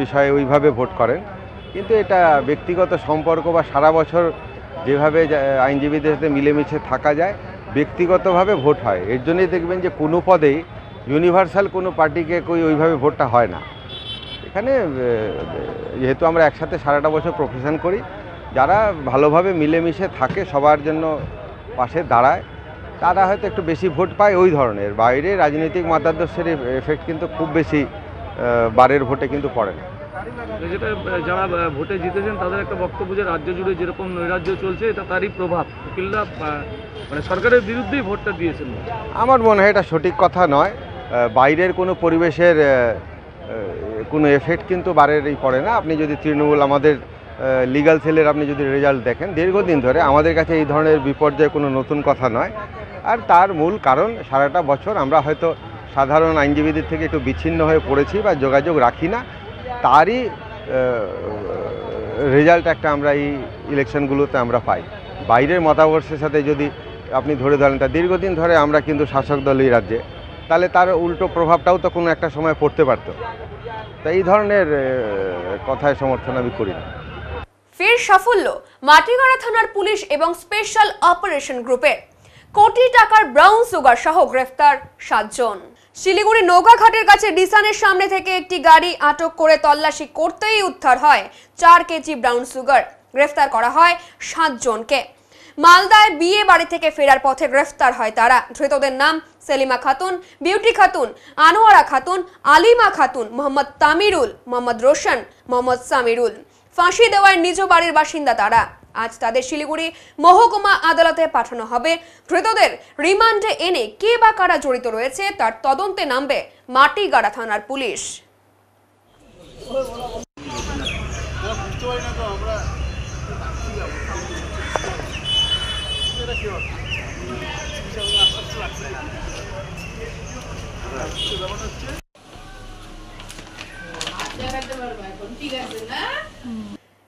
বিষয়ে ওইভাবে ভোট করেন, কিন্তু এটা ব্যক্তিগত সম্পর্ক বা সারা বছর যেভাবে আইনজীবীদের সাথে মিলেমিশে থাকা যায়, ব্যক্তিগতভাবে ভোট হয়। এর জন্যই দেখবেন যে কোনো পদেই ইউনিভার্সাল কোনো পার্টিকে ওইভাবে ভোটটা হয় না। এখানে যেহেতু আমরা একসাথে সারাটা বছর প্রফেশন করি, যারা ভালোভাবে মিলেমিশে থাকে, সবার জন্য পাশে দাঁড়ায়, তারা হয়তো একটু বেশি ভোট পায় ওই ধরনের। বাইরে রাজনৈতিক মতাদর্শের এফেক্ট কিন্তু খুব বেশি বারের ভোটে কিন্তু পড়ে না। যেটা যারা ভোটে জিতেছেন তাদের একটা বক্তব্য যে রাজ্য জুড়ে যেরকম নৈরাজ্য চলছে, এটা তারই প্রভাব, উকিলরা মানে সরকারের বিরুদ্ধেই ভোটটা দিয়েছেন। আমার মনে হয় এটা সঠিক কথা নয়। বাইরের কোনো পরিবেশের কোনো এফেক্ট কিন্তু বারেরই পড়ে না। আপনি যদি তৃণমূল, আমাদের লিগ্যাল সেলের আপনি যদি রেজাল্ট দেখেন, দীর্ঘদিন ধরে আমাদের কাছে এই ধরনের বিপর্যয় কোনো নতুন কথা নয়। আর তার মূল কারণ সারাটা বছর আমরা হয়তো সাধারণ আইনজীবীদের থেকে একটু বিচ্ছিন্ন হয়ে পড়েছি বা যোগাযোগ রাখি না, তারই রেজাল্ট একটা আমরা এই ইলেকশনগুলোতে আমরা পাই। বাইরের মতাদর্শের সাথে যদি আপনি ধরে ধরেন, তা দীর্ঘদিন ধরে আমরা কিন্তু শাসক দল এই রাজ্যে, তাহলে তার উল্টো প্রভাবটাও তো কোনো একটা সময় পড়তে পারত। তাই এই ধরনের কথায় সমর্থন আমি করি না। ফের সাফল্য মাটিগাড়া থানার পুলিশ এবং স্পেশাল অপারেশন গ্রুপের। কোটি টাকার ব্রাউন সুগার সহ গ্রেফতার 7 জন। শিলিগুড়ি নৌকাঘাটের কাছে ডিসানের সামনে থেকে একটি গাড়ি আটক করে তল্লাশি করতেই উদ্ধার হয় 4 কেজি ব্রাউন সুগার। গ্রেফতার করা হয় 7 জনকে। মালদায় বিয়ে বাড়ি থেকে ফেরার পথে গ্রেফতার হয় তারা। ধৃতদের নাম সেলিমা খাতুন, বিউটি খাতুন, আনোয়ারা খাতুন, আলিমা খাতুন, মোহাম্মদ তামিরুল, মোহাম্মদ রোশন, মোহাম্মদ সামিরুল। ফাঁসি দেওয়ার নিজ বাড়ির বাসিন্দা তারা। আজ তাদের শিলিগুড়ি মহকুমা আদালতে পাঠানো হবে। ধৃতদের রিমান্ডে এনে কে বা কারা জড়িত রয়েছে তার তদন্তে নামবে মাটিগাড়া থানার পুলিশ।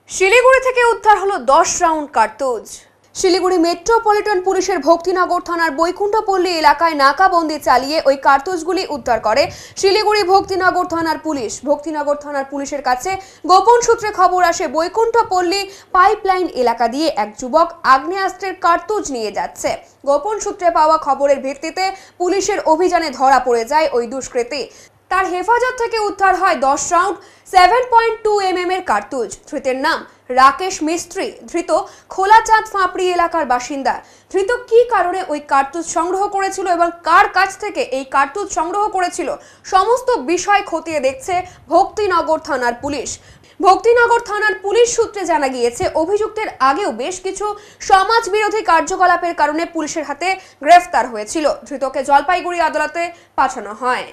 শিলিগুড়ি থেকে উদ্ধার হলো 10 রাউন্ড কার্তুজ। শিলিগুড়ি মেট্রোপলিটন পুলিশের ভক্তিনগর থানার বৈকুণ্ঠপল্লী এলাকায় নাকাবন্দি চালিয়ে ওই কার্তুজগুলি উদ্ধার করে শিলিগুড়ি ভক্তিনগর থানার পুলিশ। ভক্তিনগর থানার পুলিশের কাছে গোপন সূত্রে খবর আসে বৈকুণ্ঠপল্লী পাইপলাইন এলাকা দিয়ে এক যুবক আগ্নেয়াস্ত্রের কার্তুজ নিয়ে যাচ্ছে। গোপন সূত্রে পাওয়া খবরের ভিত্তিতে পুলিশের অভিযানে ধরা পড়ে যায় ওই দুষ্কৃতী। তার হেফাজত থেকে উদ্ধার হয় 10 রাউন্ড 7.2 mm এর কার্তুজ। ধৃতের নাম রাকেশ মিস্ত্রি। ধৃত খোলাচাঁদ ফাঁপড়ি এলাকার বাসিন্দা। ধৃত কি কারণে ওই কার্তুজ সংগ্রহ করেছিল এবং কার কাছ থেকে এই কার্তুজ সংগ্রহ করেছিল, সমস্ত বিষয় খতিয়ে দেখছে ভক্তিনগর থানার পুলিশ। ভক্তিনগর থানার পুলিশ সূত্রে জানা গিয়েছে অভিযুক্তের আগেও বেশ কিছু সমাজ বিরোধী কার্যকলাপের কারণে পুলিশের হাতে গ্রেফতার হয়েছিল। ধৃতকে জলপাইগুড়ি আদালতে পাঠানো হয়।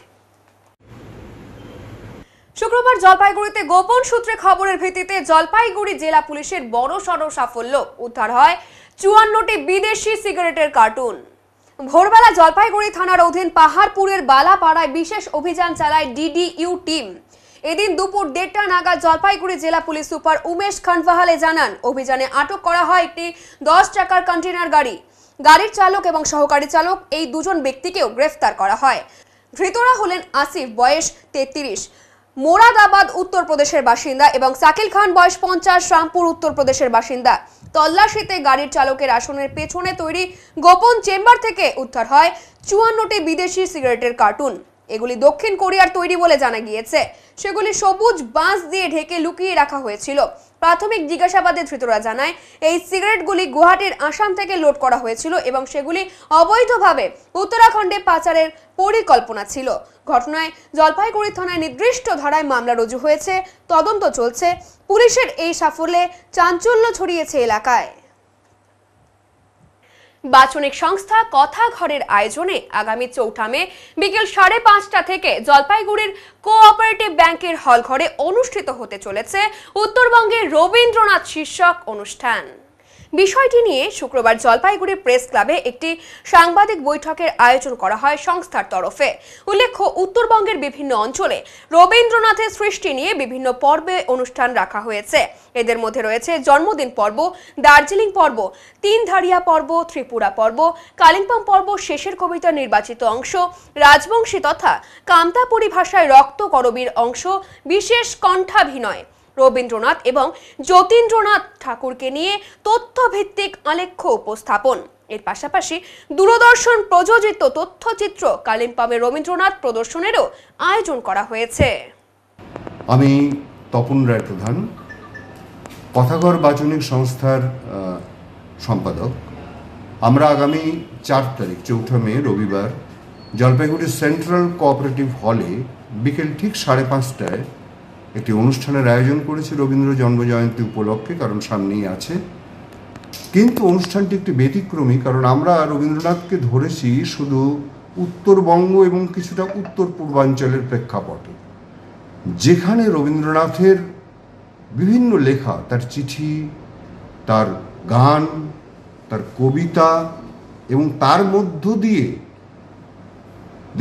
শুক্রবার জলপাইগুড়িতে গোপন সূত্রে খবরের ভিত্তিতে জলপাইগুড়ি জেলা পুলিশের বড়সড় সাফল্য। উদ্ধার হয় 54টি বিদেশি সিগারেটের কার্টুন। ভোরবেলা জলপাইগুড়ি থানার অধীন পাহাড়পুরের বালাপাড়ায় বিশেষ অভিযান চালায় ডিডিইউ টিম। এদিন দুপুর 1:30 নাগাদ জলপাইগুড়ি জেলা পুলিশ সুপার উমেশ খানভাহালে জানান, অভিযানে আটক করা হয় একটি 10 চাকার কন্টেনার গাড়ি। গাড়ির চালক এবং সহকারী চালক এই দুজন ব্যক্তিকেও গ্রেফতার করা হয়। ধৃতরা হলেন আসিফ, বয়স 33, মোরাদাবাদ উত্তরপ্রদেশের বাসিন্দা এবং সাকিল খান বয়স 50 রামপুর উত্তরপ্রদেশের বাসিন্দা। তল্লাশিতে গাড়ির চালকের আসনের পেছনে তৈরি গোপন চেম্বার থেকে উদ্ধার হয় 54টি বিদেশি সিগারেটের কার্টুন। এগুলি দক্ষিণ কোরিয়ার তৈরি বলে জানা গিয়েছে। সেগুলি সবুজ বাঁশ দিয়ে ঢেকে লুকিয়ে রাখা হয়েছিল। প্রাথমিক জিজ্ঞাসাবাদে ধৃতরা জানায় এই সিগারেটগুলি গুয়াহাটির আসাম থেকে লোড করা হয়েছিল এবং সেগুলি অবৈধভাবে উত্তরাখণ্ডে পাচারের পরিকল্পনা ছিল। ঘটনায় জলপাইগুড়ি থানায় নির্দিষ্ট ধারায় মামলা রুজু হয়েছে। তদন্ত চলছে। পুলিশের এই সাফল্যে চাঞ্চল্য ছড়িয়েছে এলাকায়। বাচনিক সংস্থা কথা ঘরের আয়োজনে আগামী 4 মে বিকেল 5:30টা থেকে জলপাইগুড়ির কোঅপারেটিভ ব্যাংকের হল ঘরে অনুষ্ঠিত হতে চলেছে উত্তরবঙ্গের রবীন্দ্রনাথ শীর্ষক অনুষ্ঠান। বিষয়টি নিয়ে শুক্রবার জলপাইগুড়ি প্রেস ক্লাবে একটি সাংবাদিক বৈঠকের আয়োজন করা হয় সংস্থার তরফে। উল্লেখ্য, উত্তরবঙ্গের বিভিন্ন অঞ্চলে রবীন্দ্রনাথের সৃষ্টি নিয়ে বিভিন্ন পর্বে অনুষ্ঠান রাখা হয়েছে। এদের মধ্যে রয়েছে জন্মদিন পর্ব, দার্জিলিং পর্ব, 3 ধারিয়া পর্ব, ত্রিপুরা পর্ব, কালিম্পং পর্ব, শেষের কবিতা নির্বাচিত অংশ, রাজবংশী তথা কামতা পরিভাষায় রক্ত করবীর অংশ, বিশেষ কণ্ঠাভিনয়, রবীন্দ্রনাথ এবং যতীন্দ্রনাথ ঠাকুরকে নিয়ে তথ্যভিত্তিক আলেখ্য উপস্থাপন। এর পাশাপাশি দূরদর্শন প্রযোজিত তথ্যচিত্র কালিম্পংয়ের রবীন্দ্রনাথ প্রদর্শনেরও আয়োজন করা হয়েছে। আমি তপন রায় প্রধান, কথাঘর বাচনিক সংস্থার সম্পাদক। আমরা আগামী 4 তারিখ 4 মে রবিবার জলপাইগুড়ি সেন্ট্রাল কোঅপারেটিভ হলে বিকেল ঠিক 5:30টায় একটি অনুষ্ঠানের আয়োজন করেছি রবীন্দ্র জন্মজয়ন্তী উপলক্ষে, কারণ সামনেই আছে। কিন্তু অনুষ্ঠানটি একটি ব্যতিক্রমী, কারণ আমরা রবীন্দ্রনাথকে ধরেছি শুধু উত্তরবঙ্গ এবং কিছুটা উত্তর পূর্বাঞ্চলের প্রেক্ষাপটে, যেখানে রবীন্দ্রনাথের বিভিন্ন লেখা, তার চিঠি, তার গান, তার কবিতা এবং তার মধ্য দিয়ে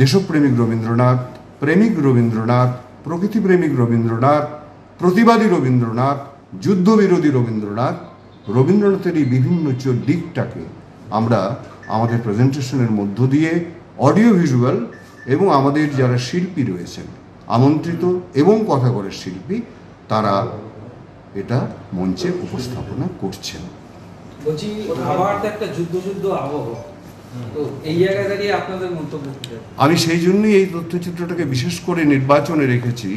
দেশপ্রেমিক রবীন্দ্রনাথ, প্রেমিক রবীন্দ্রনাথ, প্রকৃতিপ্রেমিক রবীন্দ্রনাথ, প্রতিবাদী রবীন্দ্রনাথ, যুদ্ধবিরোধী রবীন্দ্রনাথ, রবীন্দ্রনাথের এই বিভিন্ন দিকটাকে আমরা আমাদের প্রেজেন্টেশনের মধ্য দিয়ে অডিও ভিজুয়াল এবং আমাদের যারা শিল্পী রয়েছেন, আমন্ত্রিত এবং কথাঘরের শিল্পী, তারা এটা মঞ্চে উপস্থাপনা করছেন। বলছি, আবার তো একটা যুদ্ধ আবহাওয়া, তো এই জায়গায় দাঁড়িয়ে আপনাদের মন্তব্য কি? আমি সেই জন্যই এই তথ্যচিত্রটাকে বিশেষ করে নির্বাচনে রেখেছি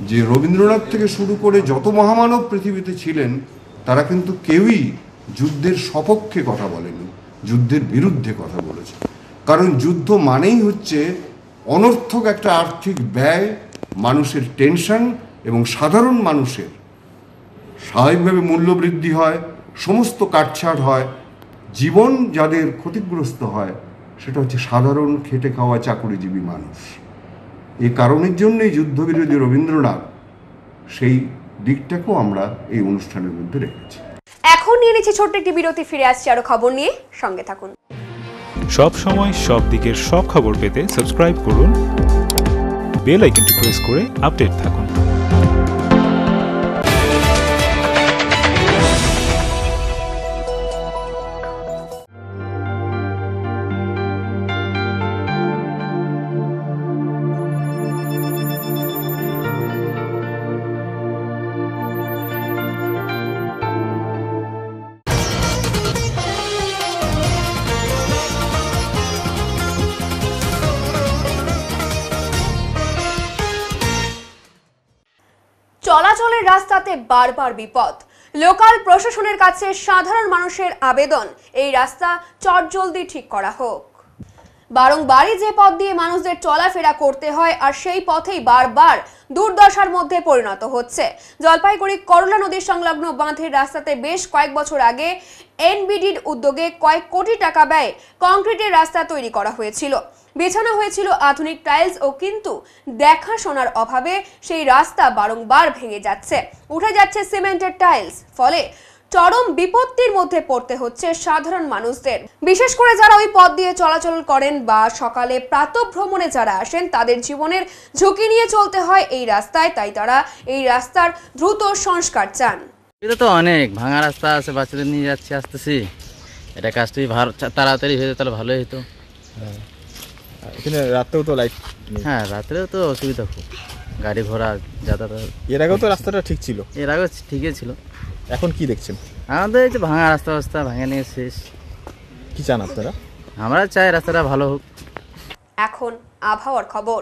যে রবীন্দ্রনাথ থেকে শুরু করে যত মহামানব পৃথিবীতে ছিলেন, তারা কিন্তু কেউই যুদ্ধের সপক্ষে কথা বলেনি, যুদ্ধের বিরুদ্ধে কথা বলেছে। কারণ যুদ্ধ মানেই হচ্ছে অনর্থক একটা আর্থিক ব্যয়, মানুষের টেনশন এবং সাধারণ মানুষের স্বাভাবিকভাবে মূল্যবৃদ্ধি হয়, সমস্ত কাটছাট হয়, জীবন যাদের ক্ষতিগ্রস্ত হয় সেটা হচ্ছে সাধারণ খেটে খাওয়া চাকুরিজীবী মানুষ। এই কারণের জন্যই যুদ্ধবিরোধী রবীন্দ্রনাথ, সেই দিকটাকেও আমরা এই অনুষ্ঠানের মধ্যে রেখেছি। এখন নিয়ে নিচ্ছি ছোট্ট একটি বিরতি, ফিরে আসছি আরো খবর নিয়ে, সঙ্গে থাকুন। সব সময় সব দিকের সব খবর পেতে সাবস্ক্রাইব করুন, বেল আইকনটি প্রেস করে আপডেট থাকুন। চলাচলের রাস্তাতে বারবার বিপদ। লোকাল প্রশাসনের কাছে সাধারণ মানুষের আবেদন, এই রাস্তা চটজলদি ঠিক করা হোক। বারংবারই যে পথ দিয়ে মানুষদের চলাফেরা করতে হয়, আর সেই পথেই বারবার দুর্দশার মধ্যে পরিণত হচ্ছে। জলপাইগুড়ি করলা নদীর সংলগ্ন বাঁধের রাস্তাতে বেশ কয়েক বছর আগে এনবিডির উদ্যোগে কয়েক কোটি টাকা ব্যয়ে কংক্রিটের রাস্তা তৈরি করা হয়েছিল, বেছানো হয়েছিল আধুনিক টাইলস ও, কিন্তু দেখাশোনার অভাবে সেই রাস্তা বারংবার ভেঙে যাচ্ছে, উঠে যাচ্ছে সিমেন্টের টাইলস। ফলে চরম বিপত্তির মধ্যে পড়তে হচ্ছে সাধারণ মানুষদের। বিশেষ করে যারা ওই পথ দিয়ে চলাচল করেন বা সকালে প্রাতঃভ্রমণে যারা আসেন, তাদের জীবনের ঝুঁকি নিয়ে চলতে হয় এই রাস্তায়। তাই তারা এই রাস্তার দ্রুত সংস্কার চান। এটা তো অনেক ভাঙা রাস্তা আছে, বাচ্চাদের নিয়ে যাচ্ছি আসতেছি, এটা কাজটি তাড়াতাড়ি হয়ে যেত তাহলে ভালোই হতো। এখানে রাতেও তো লাইট, হ্যাঁ রাত্রেও তো অসুবিধা খুব। গাড়ি ঘোড়া যাতায়াত। এর আগেও তো রাস্তাটা ঠিক ছিল। এর আগেও ঠিকই ছিল। এখন কি দেখছেন? আমাদের এই যে ভাঙা রাস্তা ভাঙা নিয়ে শেষ। কি চান আপনারা? আমরা চাই রাস্তাটা ভালো হোক। এখন আবহাওয়ার খবর।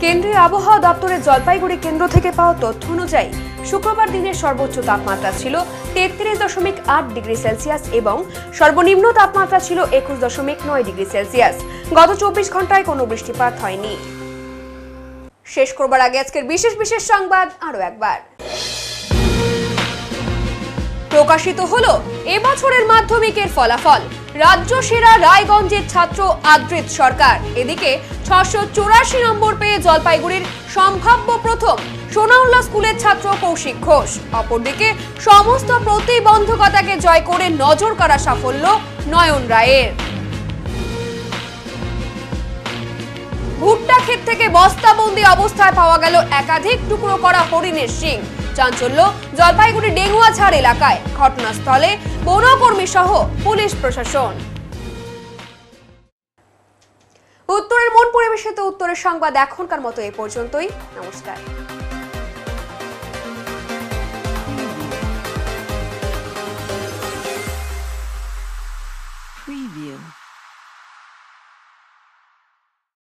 কেন্দ্রীয় আবহাওয়া দপ্তরের জলপাইগুড়ি কেন্দ্র থেকে পাওয়া তথ্য অনুযায়ী শুক্রবার দিনের সর্বোচ্চ তাপমাত্রা ছিল 33.8 ডিগ্রি সেলসিয়াস এবং সর্বনিম্ন তাপমাত্রা ছিল 21.9 ডিগ্রি সেলসিয়াস। গত 24 ঘন্টায় কোনো বৃষ্টিপাত হয়নি। শেষ করবার আগে আজকের বিশেষ সংবাদ আরো একবার। প্রকাশিত হলো এবছরের মাধ্যমিকের ফলাফল। রাজ্য সেরা রায়গঞ্জের ছাত্র আদ্রিত সরকার। এদিকে 684 নম্বর পেয়ে জলপাইগুড়ির সম্ভাব্য প্রথম সোনাউল্লাহ স্কুলের ছাত্র কৌশিক ঘোষ। অপরদিকে সমস্ত প্রতিবন্ধকতাকে জয় করে নজর কাড়া সাফল্য নয়ন রায়ের। ভুট্টা ক্ষেত থেকে বস্তাবন্দি অবস্থায় পাওয়া গেল একাধিক টুকরো করা হরিণের শিং। চাঞ্চল্য জলপাইগুড়ি ডেঙ্গুয়াঝাড় এলাকায়। ঘটনাস্থলে বনকর্মী সহ পুলিশ প্রশাসন। উত্তরের মন পরিবেশিত উত্তরের সংবাদ এখনকার মতো এই পর্যন্তই। নমস্কার।